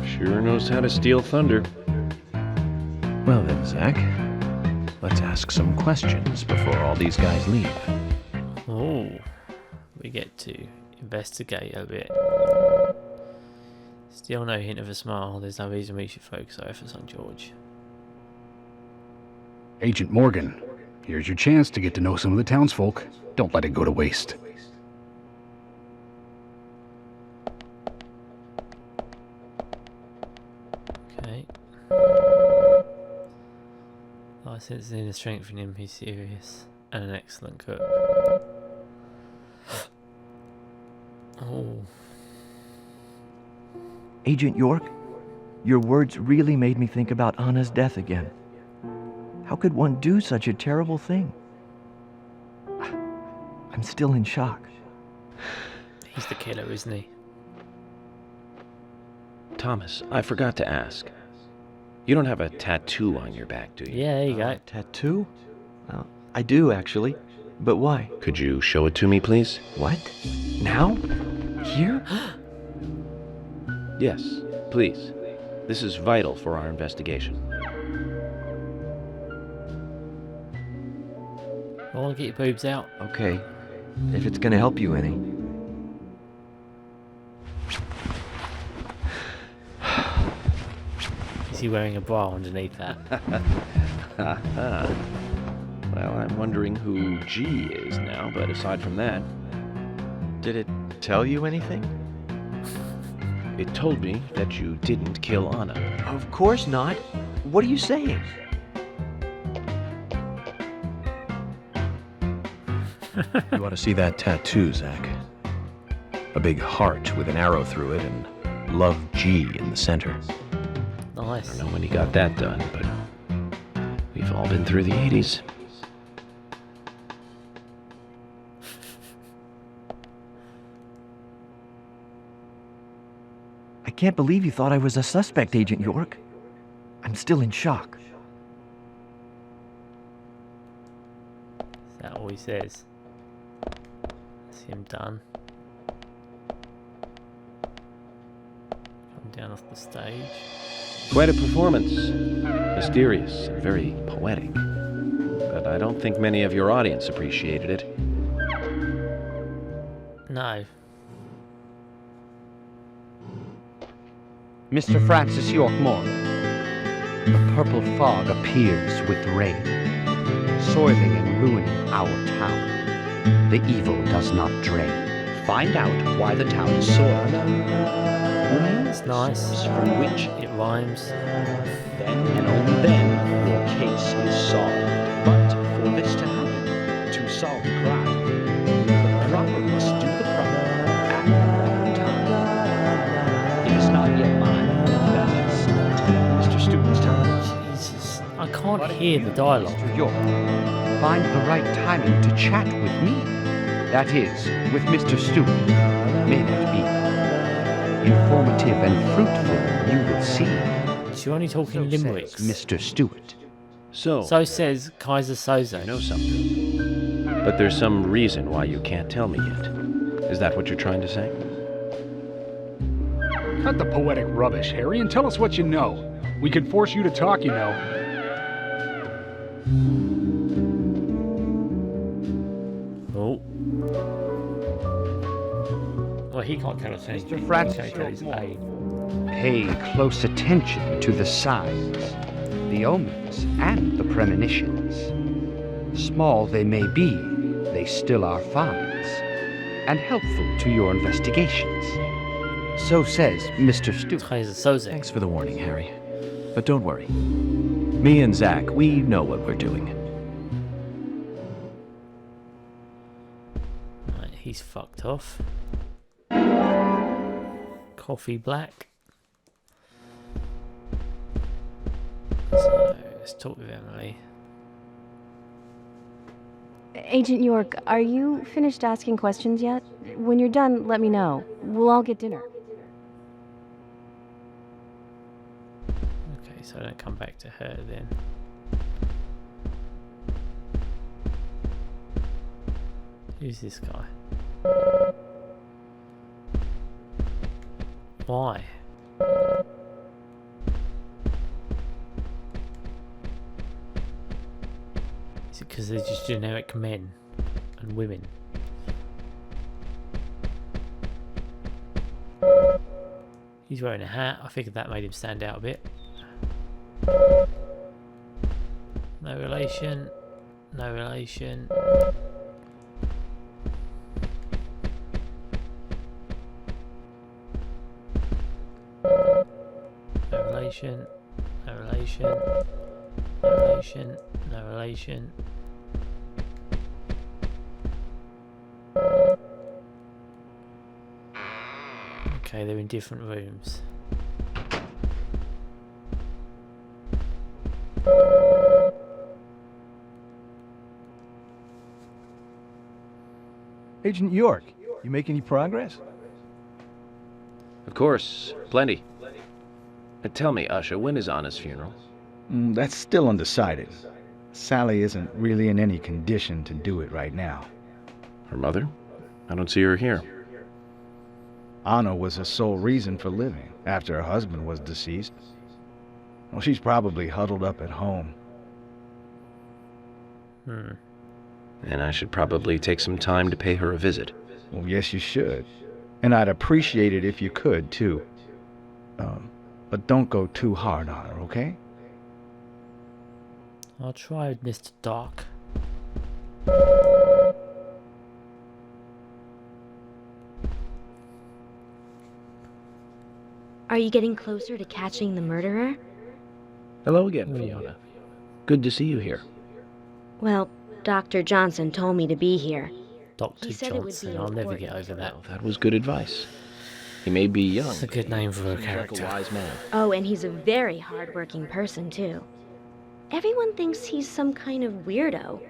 Sure knows how to steal thunder. Well then, Zach, let's ask some questions before all these guys leave. Oh, we get to investigate a bit. Still no hint of a smile. There's no reason we should focus our efforts on George. Agent Morgan, here's your chance to get to know some of the townsfolk. Don't let it go to waste. Okay. License in the strength in him, he's serious. And an excellent cook. Oh. Agent York, your words really made me think about Anna's death again. How could one do such a terrible thing? I'm still in shock. He's the killer, isn't he? Thomas, I forgot to ask. You don't have a tattoo on your back, do you? Yeah, there you go. Tattoo? I do, actually. But why? Could you show it to me, please? What? Now? Here? Yes, please. This is vital for our investigation. I want to get your boobs out. Okay. If it's gonna help you any. Is he wearing a bra underneath that? Well, I'm wondering who G is now, but aside from that, Did it tell you anything? it told me that you didn't kill Anna. Of course not. What are you saying? You ought to see that tattoo, Zach. A big heart with an arrow through it and Love G in the center. I Nice. don't know when he got that done, but we've all been through the 80s. I can't believe you thought I was a suspect, Agent York. I'm still in shock. Is that all he says? him done. Come down off the stage. Quite a performance. Mysterious and very poetic. But I don't think many of your audience appreciated it. No. Mr. Francis York Morgan, the purple fog appears with rain, soiling and ruining our town. The evil does not drain. Find out why the town is soiled. It's nice. From which, It rhymes. then and only then, your case is solved. But for this to happen, to solve the crime, the proper must do the proper at the proper time. It is not yet mine. That is Mr. Stewart's time. Jesus. I can't hear the dialogue. Mr. York, find the right timing to chat with me. That is, with Mr. Stewart. May that be informative and fruitful, you will see. She's only talking limericks. Mr. Stewart. So Says Kaiser Soze. I know something. But there's some reason why you can't tell me yet. Is that what you're trying to say? Cut the poetic rubbish, Harry, and tell us what you know. We could force you to talk, you know. Oh. Well, he can't tell us anything. Mr. Francis He can't tell his age. Pay close attention to the signs, the omens, and the premonitions. Small they may be, they still are finds, and helpful to your investigations. So says Mr. Stewart. Kaiser Soze. Thanks for the warning, Harry. But don't worry. Me and Zach, we know what we're doing. Right, he's fucked off. Coffee black. So, let's talk with Emily. Agent York, are you finished asking questions yet? When you're done, let me know. We'll all get dinner. Okay, so I don't come back to her then. Who's this guy? Why? Is it because they're just generic men and women? He's wearing a hat. I figured that made him stand out a bit. No relation. No relation. No relation. No relation. No relation. No relation. Okay, they're in different rooms. Agent York, you make any progress? Of course, plenty. Tell me, Usha, when is Anna's funeral? That's still undecided. Sally isn't really in any condition to do it right now. Her mother? I don't see her here. Anna was her sole reason for living after her husband was deceased. Well, she's probably huddled up at home. And I should probably take some time to pay her a visit. Well, yes, you should. And I'd appreciate it if you could, too. But don't go too hard on her, okay? I'll try with Mr. Dark. Are you getting closer to catching the murderer? Hello again, Fiona. Good to see you here. Well, Dr. Johnson told me to be here. Dr. He said it would be Johnson. I'll never get important. over that. Well, that was good advice. He may be young. It's a good name for a Seems like character. a wise man. Oh, and he's a very hardworking person, too. Everyone thinks he's some kind of weirdo,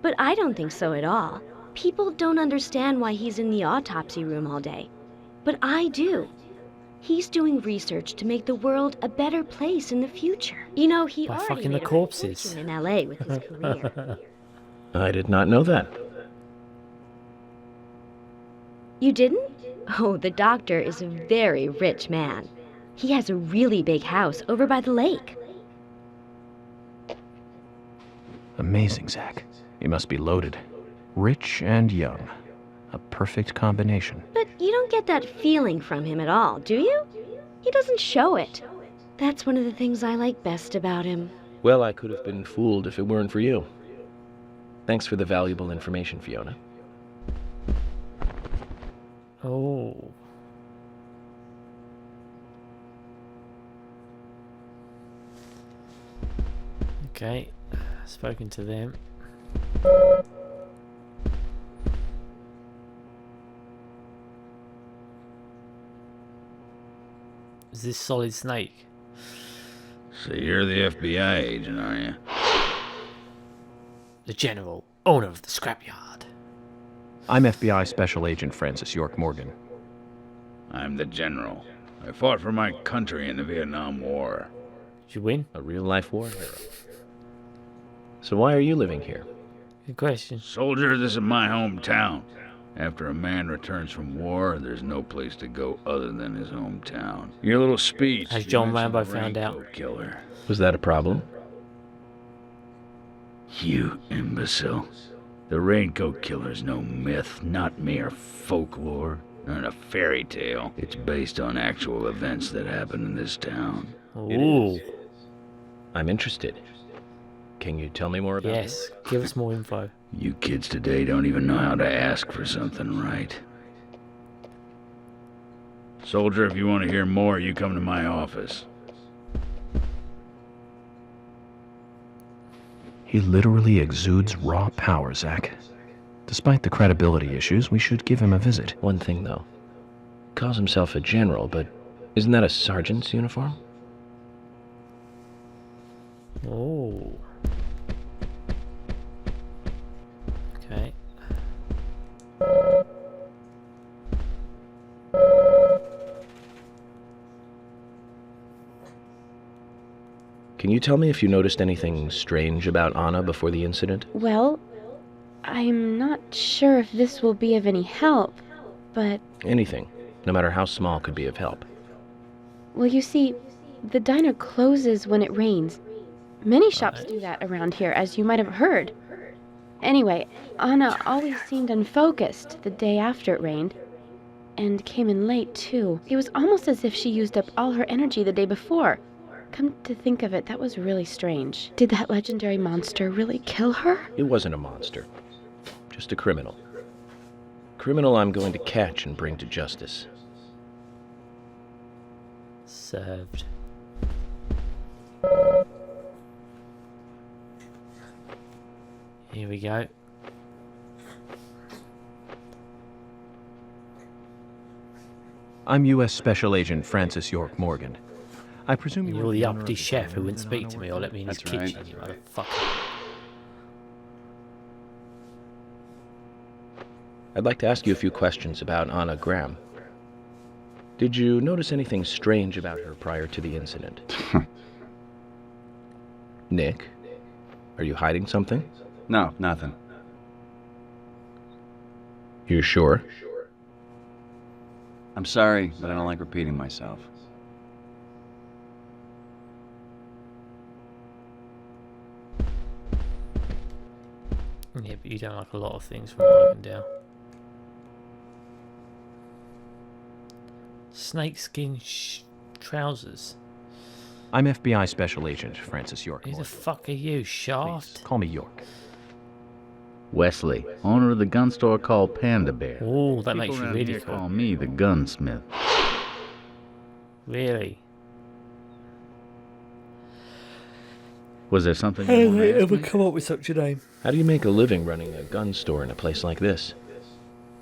but I don't think so at all. People don't understand why he's in the autopsy room all day, but I do. He's doing research to make the world a better place in the future. You know, he By already fucking made the a corpses. fortune in LA with his career. I did not know that. You didn't? Oh, the doctor is a very rich man. He has a really big house over by the lake. Amazing, Zach. He must be loaded. Rich and young. A perfect combination. But you don't get that feeling from him at all, do you? He doesn't show it. That's one of the things I like best about him. Well, I could have been fooled if it weren't for you. Thanks for the valuable information, Fiona. Oh. Okay, spoken to them. Is this Solid Snake? So you're the FBI agent, are you? The general, owner of the scrapyard. I'm FBI Special Agent Francis York Morgan. I'm the general. I fought for my country in the Vietnam War. Did you win? A real-life war hero. So why are you living here? Good question. Soldier, this is my hometown. After a man returns from war, there's no place to go other than his hometown. Your little speech. Has John you mentioned Rambo the found out? Raincoat Killer. Was that a problem? You imbecile. The Raincoat Killer's no myth, not mere folklore, not a fairy tale. It's based on actual events that happened in this town. Ooh. I'm interested. Can you tell me more about Yes, give us more info. You kids today don't even know how to ask for something right. Soldier, if you want to hear more, you come to my office. He literally exudes raw power, Zach. Despite the credibility issues, we should give him a visit. One thing, though. Calls himself a general, but isn't that a sergeant's uniform? Oh. Okay. Can you tell me if you noticed anything strange about Anna before the incident? Well, I'm not sure if this will be of any help, but... Anything, no matter how small, could be of help. Well, you see, the diner closes when it rains. Many shops do that around here, as you might have heard. Anyway, Anna always seemed unfocused the day after it rained, and came in late, too. It was almost as if she used up all her energy the day before. Come to think of it, that was really strange. Did that legendary monster really kill her? It wasn't a monster. Just a criminal. Criminal I'm going to catch and bring to justice. Served. Here we go. I'm U.S. Special Agent Francis York Morgan. I presume You're the uppity chef who wouldn't speak to me or let me in his kitchen, you motherfucker. I'd like to ask you a few questions about Anna Graham. Did you notice anything strange about her prior to the incident? Nick, are you hiding something? No, nothing. You're sure? I'm sorry, but I don't like repeating myself. Yeah, but you don't like a lot of things from what I can tell. Snakeskin trousers. I'm FBI Special Agent Francis York Who the Morgan. fuck are you, Shaft? Please, call me York. Wesley, owner of the gun store called Panda Bear. Oh, that People makes you around really here cool. call me the gunsmith. Really? Was there something How you did want they to ask ever me? come up with such a name? How do you make a living running a gun store in a place like this?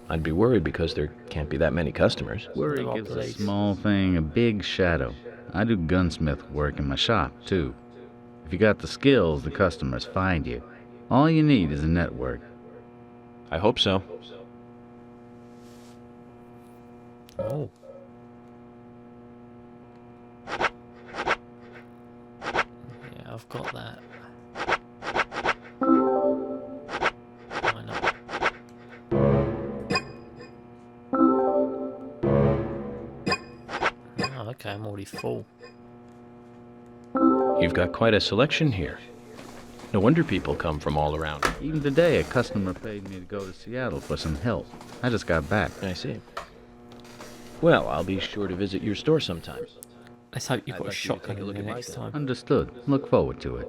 I'd be worried because there can't be that many customers. Worry gives a small thing a big shadow. I do gunsmith work in my shop, too. If you got the skills, the customers find you. All you need is a network. I hope so. Oh. Yeah, I've got that. Why not? Okay, I'm already full. You've got quite a selection here. No wonder people come from all around. Even today, a customer paid me to go to Seattle for some help. I just got back. I see. Well, I'll be sure to visit your store sometime. Let's hope you've got a like you to shotgun take a in look there at my next store. time. Understood. Look forward to it.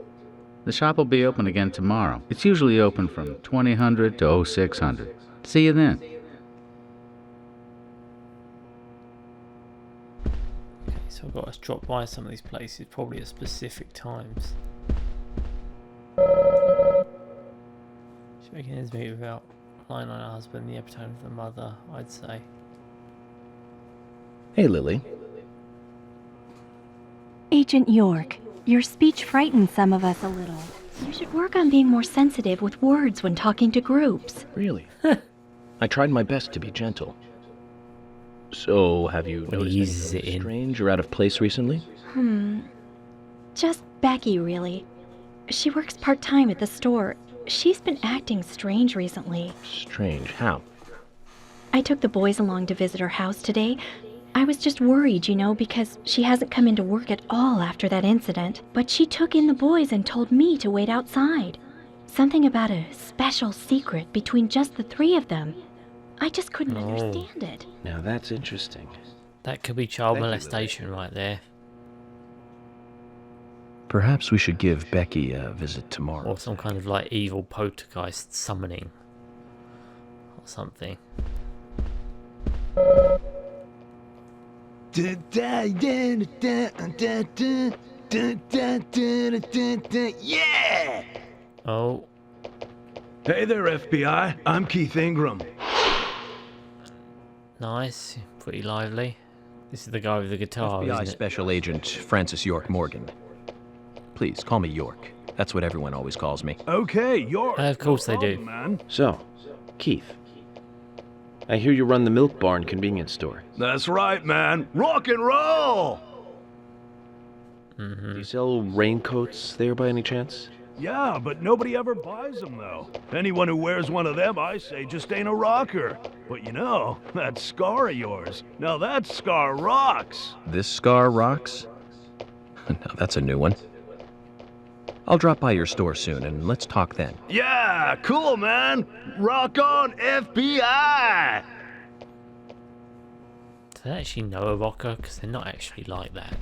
The shop will be open again tomorrow. It's usually open from 2000 to 0600. See you then. Okay, so I've got to drop by some of these places, probably at specific times. She's making ends meet without relying on her husband, the epitome of the mother, I'd say. Hey, Lily. Agent York, your speech frightened some of us a little. You should work on being more sensitive with words when talking to groups. Really? I tried my best to be gentle. So, have you noticed anything strange or out of place recently? Just Becky, really. She works part-time at the store. She's been acting strange recently. Strange? How? I took the boys along to visit her house today. I was just worried, you know, because she hasn't come into work at all after that incident. But she took in the boys and told me to wait outside. Something about a special secret between just the three of them. I just couldn't understand it. Now that's interesting. That could be child molestation right there. Perhaps we should give Becky a visit tomorrow. Or some kind of like evil poltergeist summoning. Or something. Yeah! Oh. Hey there, FBI. I'm Keith Ingram. Nice. Pretty lively. This is the guy with the guitar, FBI isn't it? Special Agent Francis York Morgan. Please, call me York. That's what everyone always calls me. Okay, York. Of course they do. Man. So, Keith, I hear you run the Milk Barn convenience store. That's right, man. Rock and roll! Do you sell raincoats there by any chance? Yeah, but nobody ever buys them, though. Anyone who wears one of them, I say, just ain't a rocker. But you know, that scar of yours, now that scar rocks. This scar rocks? Now that's a new one. I'll drop by your store soon, and let's talk then. Yeah, cool, man. Rock on, FBI! Do they actually know a rocker? Because they're not actually like that.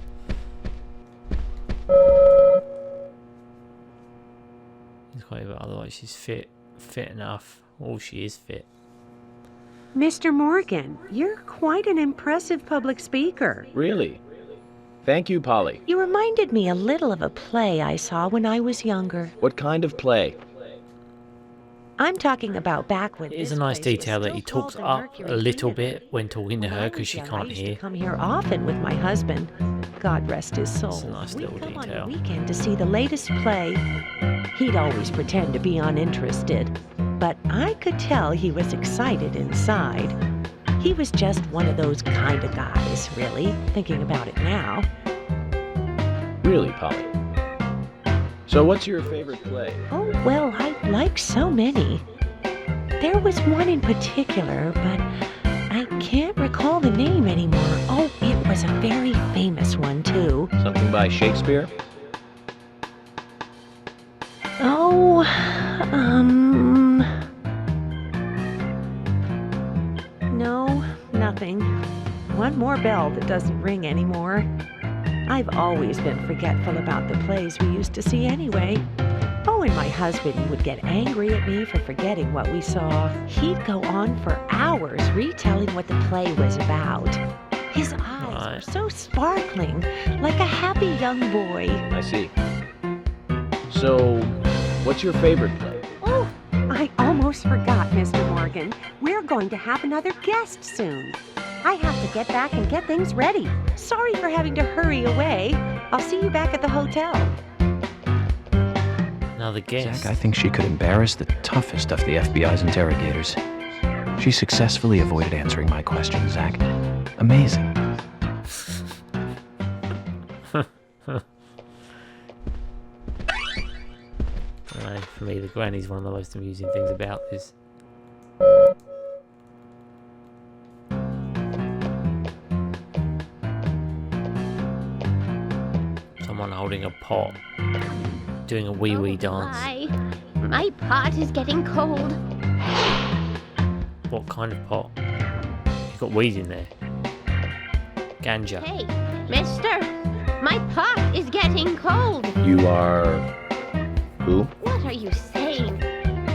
He's quite, but otherwise she's fit enough. Oh, she is fit. Mr. Morgan, you're quite an impressive public speaker. Really? Thank you, Polly. You reminded me a little of a play I saw when I was younger. What kind of play? I'm talking about back when It is a nice detail that he talks up a little bit when talking to her because she can't hear. Come here often with my husband. God rest his soul. It's a nice little We'd come on detail. a weekend to see the latest play. He'd always pretend to be uninterested, but I could tell he was excited inside. He was just one of those kind of guys, really, thinking about it now. Really, Polly? So what's your favorite play? Oh, well, I like so many. There was one in particular, but I can't recall the name anymore. Oh, it was a very famous one, too. Something by Shakespeare? Oh, no, nothing. One more bell that doesn't ring anymore. I've always been forgetful about the plays we used to see anyway. Oh, and my husband would get angry at me for forgetting what we saw. He'd go on for hours retelling what the play was about. His eyes were so sparkling, like a happy young boy. I see. So, what's your favorite play? Oh, I almost forgot, Mr. Morgan. We're going to have another guest soon. I have to get back and get things ready. Sorry for having to hurry away. I'll see you back at the hotel. Another guest. Zach, I think she could embarrass the toughest of the FBI's interrogators. She successfully avoided answering my question, Zach. Amazing. For me, the granny's one of the most amusing things about this. someone holding a pot, doing a wee dance. My pot is getting cold. What kind of pot? You've got weed in there. Ganja. Hey, mister, my pot is getting cold. You are... who? What are you saying?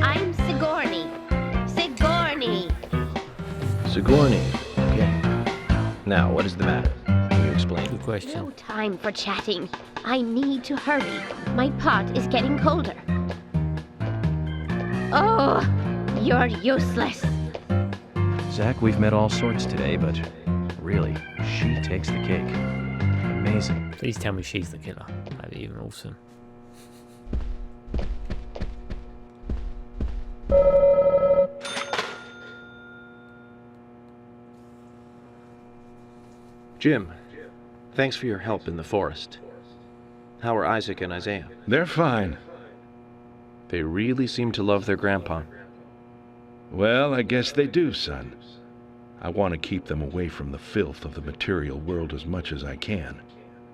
I'm Sigourney. Sigourney. Sigourney. Okay. Now, what is the matter? Can you explain? Good question. No time for chatting. I need to hurry. My pot is getting colder. Oh, you're useless. Zach, we've met all sorts today, but really, she takes the cake. Amazing. Please tell me she's the killer. That'd be even awesome. Jim, thanks for your help in the forest. How are Isaac and Isaiah? They're fine. They really seem to love their grandpa. Well, I guess they do, son. I want to keep them away from the filth of the material world as much as I can.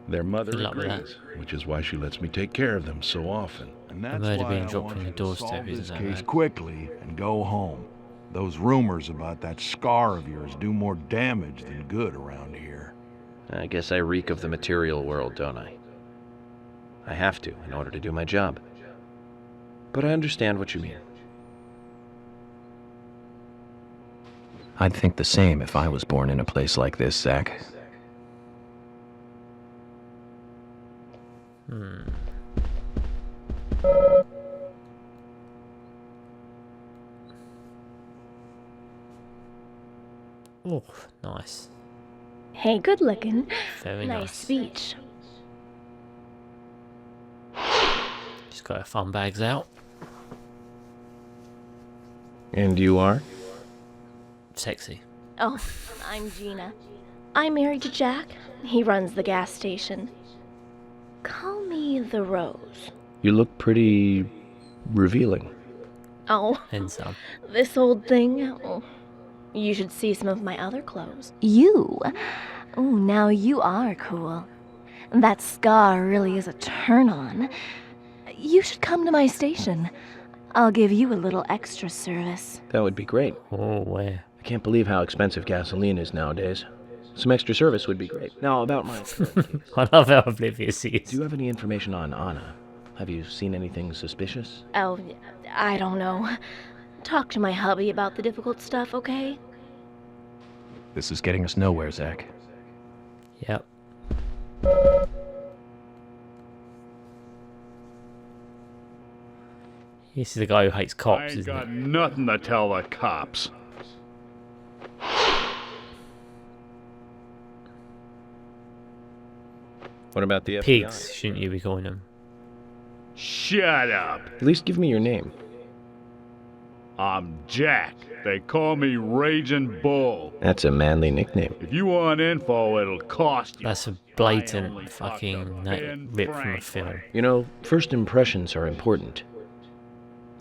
Their mother agrees, which is why she lets me take care of them so often. And that's murder why being I dropped want on you the to doorstep, solve isn't this that case right? quickly and go home. Those rumors about that scar of yours do more damage than good around here. I guess I reek of the material world, don't I? I have to, in order to do my job. But I understand what you mean. I'd think the same if I was born in a place like this, Zach. Oh, nice. Hey, good looking. Very nice nice. speech. Just got her fun bags out. And you are? Sexy. Oh, I'm Gina. I'm married to Jack. He runs the gas station. Call me the Rose. You look pretty... revealing. Oh, And some. this old thing. Oh, you should see some of my other clothes. You? Oh, now you are cool. That scar really is a turn-on. You should come to my station. I'll give you a little extra service. That would be great. Oh, where? I can't believe how expensive gasoline is nowadays. Some extra service would be great. Now, about my... I love how oblivious he is. Do you have any information on Anna? Have you seen anything suspicious? Oh, I don't know. Talk to my hubby about the difficult stuff, okay? This is getting us nowhere, Zach. Yep. This is the guy who hates cops, I ain't isn't got it? nothing to tell the cops. What about the FBI? Pigs, shouldn't you be calling them? Shut up. At least give me your name. I'm Jack. They call me Raging Bull. That's a manly nickname. If you want info, it'll cost you. That's a blatant fucking rip from a film. You know, first impressions are important.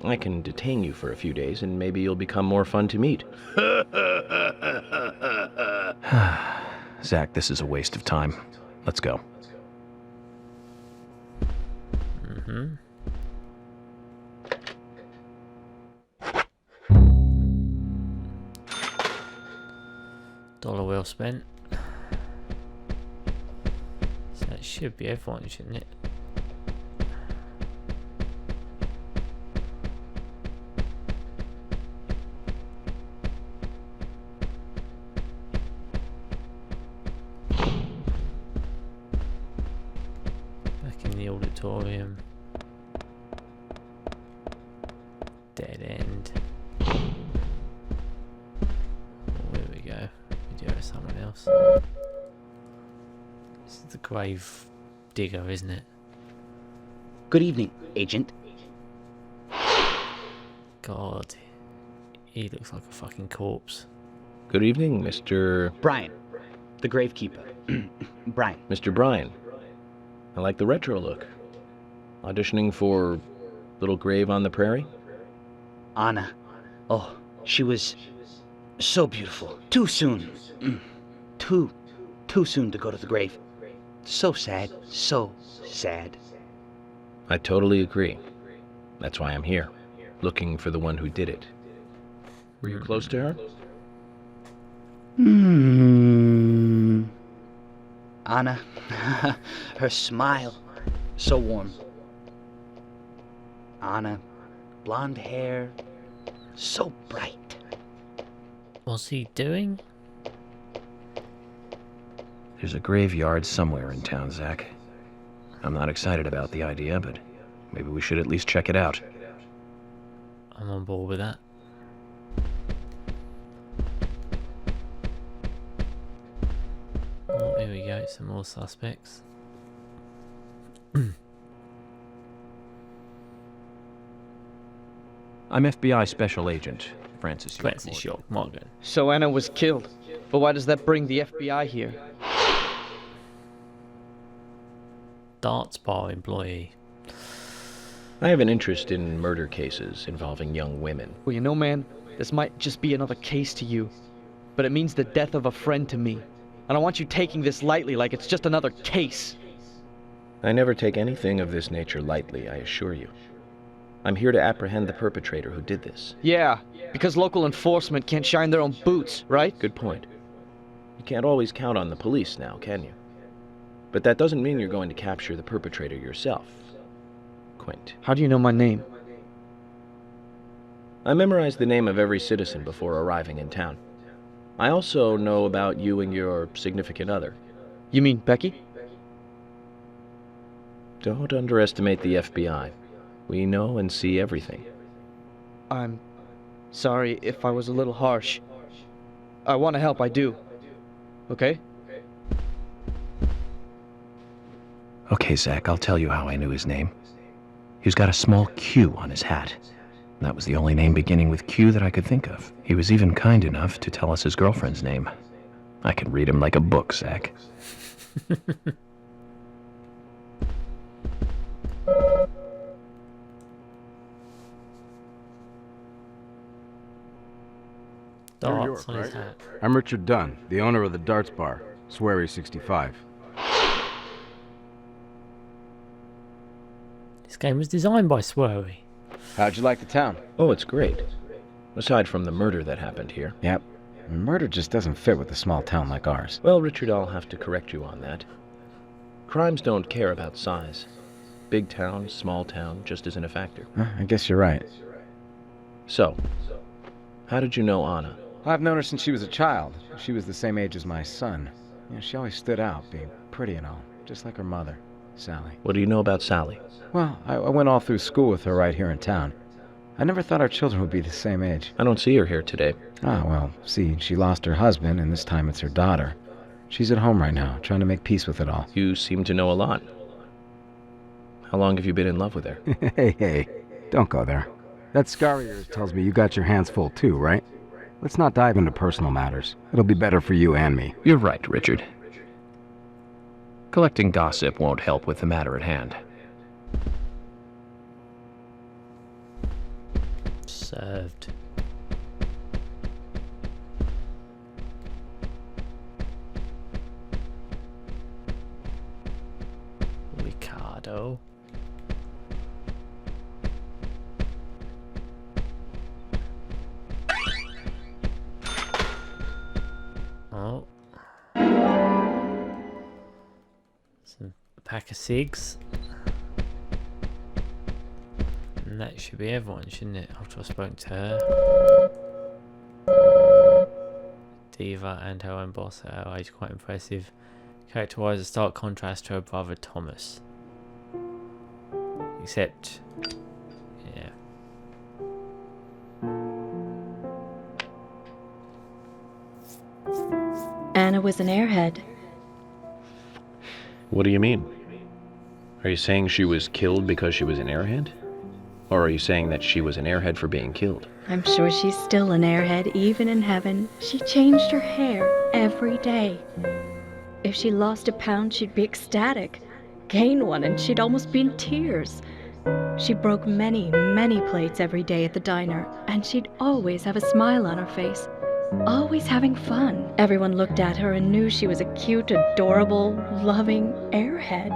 I can detain you for a few days, and maybe you'll become more fun to meet. Zach, this is a waste of time. Let's go. Mm-hmm. $1 well spent. So that should be everyone, shouldn't it? Back in the auditorium. Dead end. There we go. We do have someone else. This is the grave digger, isn't it? Good evening, Agent. God. He looks like a fucking corpse. Good evening, Mr... Brian, the gravekeeper. Brian. Mr. Brian. I like the retro look. Auditioning for Little Grave on the Prairie? Anna. Oh, she was so beautiful. Too soon. Too soon to go to the grave. So sad. So sad. I totally agree. That's why I'm here, looking for the one who did it. Were you close to her? Anna, her smile, so warm. Anna, blonde hair, so bright. What's he doing? There's a graveyard somewhere in town, Zach. I'm not excited about the idea, but maybe we should at least check it out. I'm on board with that. Oh, here we go, some more suspects. I'm FBI Special Agent Francis York Morgan. So Anna was killed, but why does that bring the FBI here? Darts bar employee. I have an interest in murder cases involving young women. Well, you know, man, this might just be another case to you, but it means the death of a friend to me. I don't want you taking this lightly like it's just another case. I never take anything of this nature lightly, I assure you. I'm here to apprehend the perpetrator who did this. Yeah, because local enforcement can't shine their own boots, right? Good point. You can't always count on the police now, can you? But that doesn't mean you're going to capture the perpetrator yourself, Quint. How do you know my name? I memorized the name of every citizen before arriving in town. I also know about you and your significant other. You mean Becky? Don't underestimate the FBI. We know and see everything. I'm sorry if I was a little harsh. I want to help, I do. Okay? Okay, Zach, I'll tell you how I knew his name. He's got a small Q on his hat. That was the only name beginning with Q that I could think of. He was even kind enough to tell us his girlfriend's name. I can read him like a book, Zach. Darts on his hat. I'm Richard Dunn, the owner of the Darts Bar, Swery 65. This game was designed by Swery. How'd you like the town? Oh, it's great. Aside from the murder that happened here. Yep. Murder just doesn't fit with a small town like ours. Well, Richard, I'll have to correct you on that. Crimes don't care about size. Big town, small town, just isn't a factor. I guess you're right. So, how did you know Anna? I've known her since she was a child. She was the same age as my son. You know, she always stood out, being pretty and all, just like her mother, Sally. What do you know about Sally? Well, I went all through school with her right here in town. I never thought our children would be the same age. I don't see her here today. Ah, well, see, she lost her husband, and this time it's her daughter. She's at home right now, trying to make peace with it all. You seem to know a lot. How long have you been in love with her? Hey, don't go there. That scar of yours tells me you got your hands full too, right? Let's not dive into personal matters. It'll be better for you and me. You're right, Richard. Collecting gossip won't help with the matter at hand. Served. Ricardo. Oh. A pack of cigs. And that should be everyone, shouldn't it? After I spoke to her. Diva and her own boss at her age, quite impressive. Character-wise, a stark contrast to her brother Thomas. Except, yeah. Anna was an airhead. What do you mean? Are you saying she was killed because she was an airhead? Or are you saying that she was an airhead for being killed? I'm sure she's still an airhead, even in heaven. She changed her hair every day. If she lost a pound, she'd be ecstatic. Gain one, and she'd almost be in tears. She broke many, many plates every day at the diner, and she'd always have a smile on her face. always having fun. Everyone looked at her and knew she was a cute, adorable, loving airhead.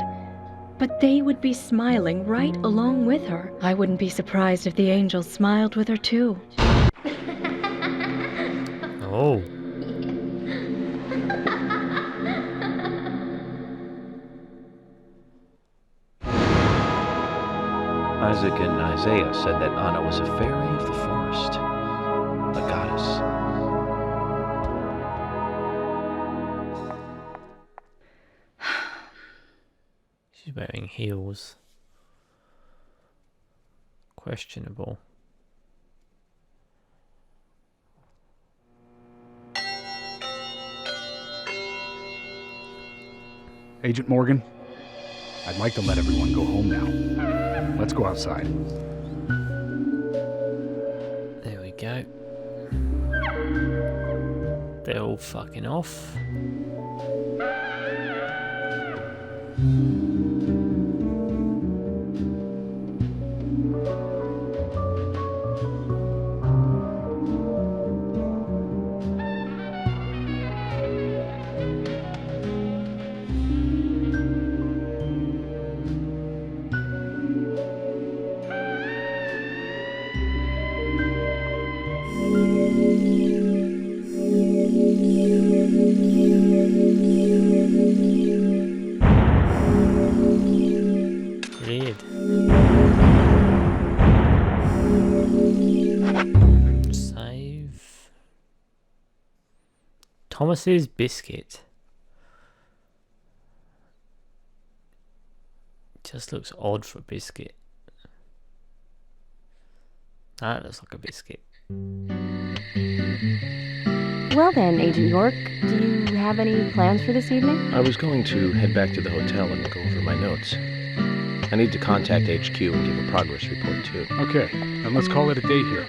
But they would be smiling right along with her. I wouldn't be surprised if the angels smiled with her too. Oh. Isaac and Isaiah said that Anna was a fairy of the forest, a goddess. She's wearing heels. Questionable. Agent Morgan, I'd like to let everyone go home now. Let's go outside. There we go. They're all fucking off. Weird. Save. Thomas's biscuit. Just looks odd for a biscuit. That looks like a biscuit. Well then, Agent York, do you have any plans for this evening? I was going to head back to the hotel and go over my notes. I need to contact HQ and give a progress report too. Okay, then let's call it a day here.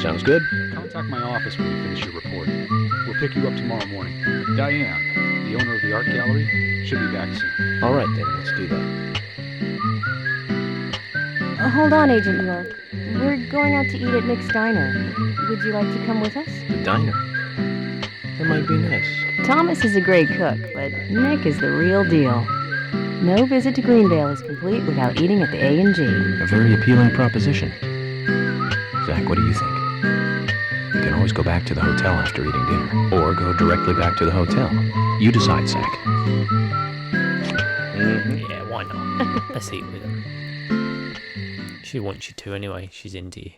Sounds good. Contact my office when you finish your report. We'll pick you up tomorrow morning. Diane, the owner of the art gallery, should be back soon. All right then, let's do that. Hold on, Agent York. We're going out to eat at Nick's Diner. Would you like to come with us? The diner? That might be nice. Thomas is a great cook, but Nick is the real deal. No visit to Greenvale is complete without eating at the A&G. A very appealing proposition. Zach, what do you think? We can always go back to the hotel after eating dinner, or go directly back to the hotel. You decide, Zach. Yeah, why not? Let's eat with him. She wants you to anyway. She's into you.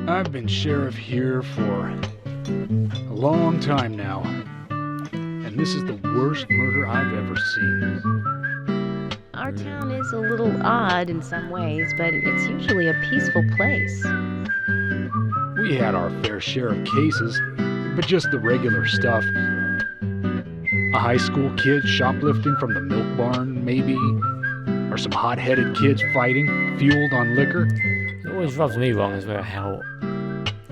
I've been sheriff here for a long time now, and this is the worst murder I've ever seen. Our town is a little odd in some ways, but it's usually a peaceful place. We had our fair share of cases, but just the regular stuff. A high school kid shoplifting from the milk barn, maybe? Or some hot-headed kids fighting, fueled on liquor? It always rubs me wrong as well how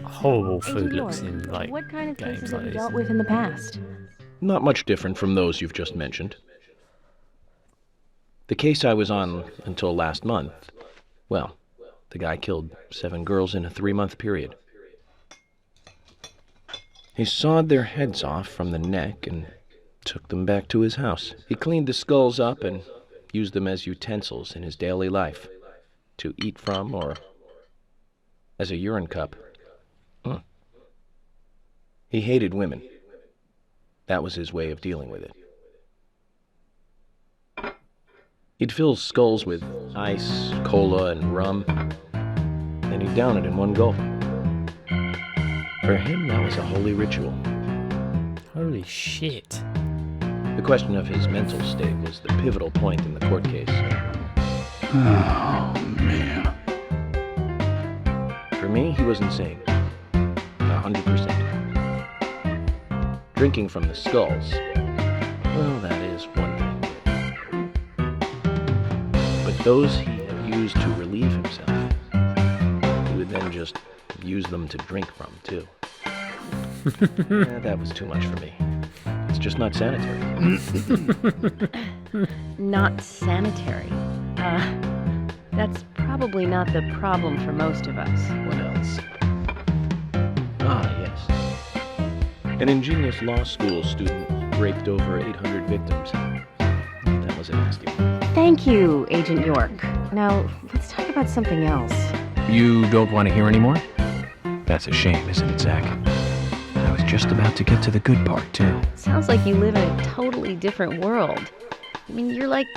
horrible food Agent looks York, in like what kind of games cases like have you this. dealt with in the past? Not much different from those you've just mentioned. The case I was on until last month, well, the guy killed 7 girls in a 3-month period. He sawed their heads off from the neck and took them back to his house. He cleaned the skulls up and used them as utensils in his daily life, to eat from or as a urine cup. He hated women. That was his way of dealing with it. He'd fill skulls with ice, cola, and rum, then he'd down it in one gulp. For him, that was a holy ritual. Holy shit. The question of his mental state was the pivotal point in the court case. Oh, man. For me, he was insane. 100%. Drinking from the skulls, well, that is one thing. But those he had used to relieve himself, he would then just use them to drink from, too. That was too much for me. It's just not sanitary. Not sanitary. That's probably not the problem for most of us. What else? Ah, yes. An ingenious law school student raped over 800 victims. That was a nasty one. Thank you, Agent York. Now, let's talk about something else. You don't want to hear anymore? That's a shame, isn't it, Zach? I was just about to get to the good part, too. Sounds like you live in a totally different world. I mean, you're like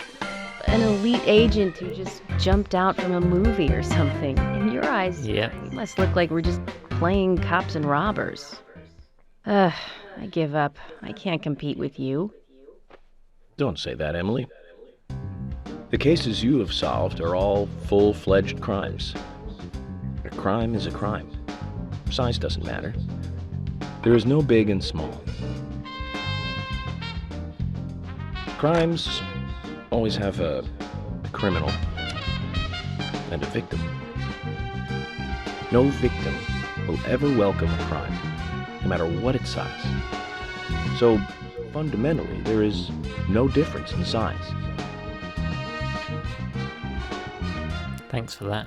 an elite agent who just jumped out from a movie or something. In your eyes, yeah, we must look like we're just playing cops and robbers. I give up. I can't compete with you. Don't say that, Emily. The cases you have solved are all full-fledged crimes. A crime is a crime. Size doesn't matter. There is no big and small. Crimes always have a criminal and a victim. No victim will ever welcome a crime, no matter what its size. So, fundamentally, there is no difference in size. Thanks for that.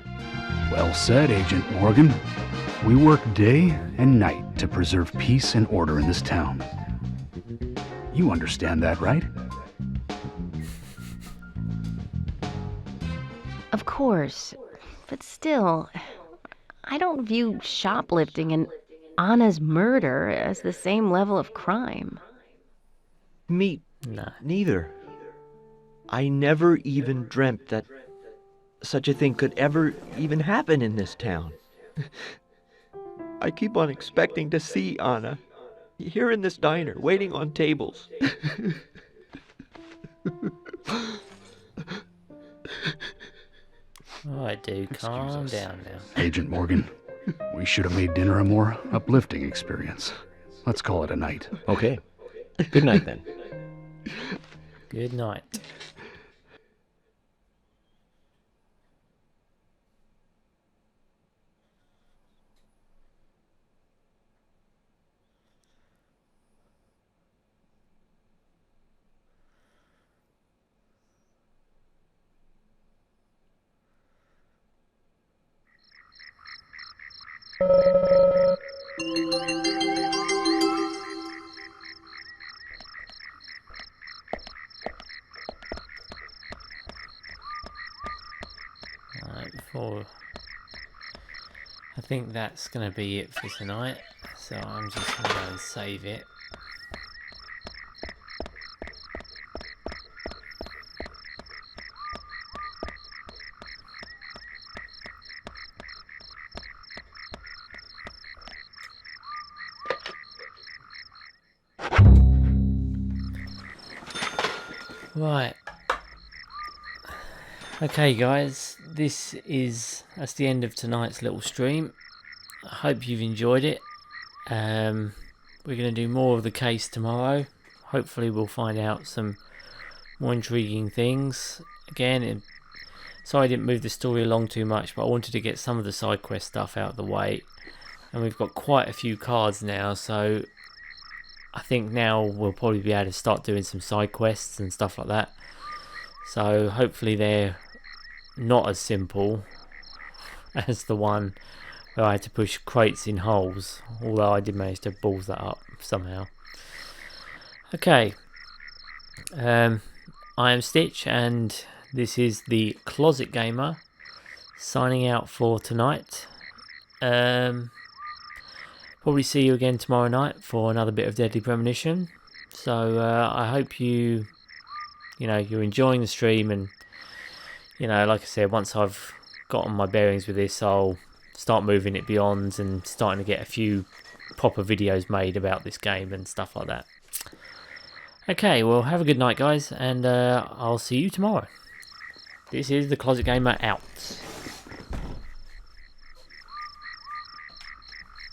Well said, Agent Morgan. We work day and night to preserve peace and order in this town. You understand that, right? Of course, but still, I don't view shoplifting and Anna's murder as the same level of crime. Me neither. I never even dreamt that such a thing could ever even happen in this town. I keep on expecting to see Anna here in this diner, waiting on tables. Alright, dude, calm down now. Agent Morgan, we should have made dinner a more uplifting experience. Let's call it a night. Okay. Good night, then. Good night. I think that's going to be it for tonight, so I'm just going to go and save it. Right. Okay guys, that's the end of tonight's little stream. I hope you've enjoyed it. We're going to do more of the case tomorrow. Hopefully we'll find out some more intriguing things. Again, sorry I didn't move the story along too much, but I wanted to get some of the side quest stuff out of the way. And we've got quite a few cards now, so I think now we'll probably be able to start doing some side quests and stuff like that. So hopefully they're not as simple as the one where I had to push crates in holes, although I did manage to balls that up somehow. Okay, I am Stitch and this is the Closet Gamer signing out for tonight. Probably see you again tomorrow night for another bit of Deadly Premonition. So I hope you're enjoying the stream, and like I said, once I've gotten my bearings with this, I'll start moving it beyond and starting to get a few proper videos made about this game and stuff like that. Okay, well, have a good night guys, and I'll see you tomorrow. This is the Closet Gamer out.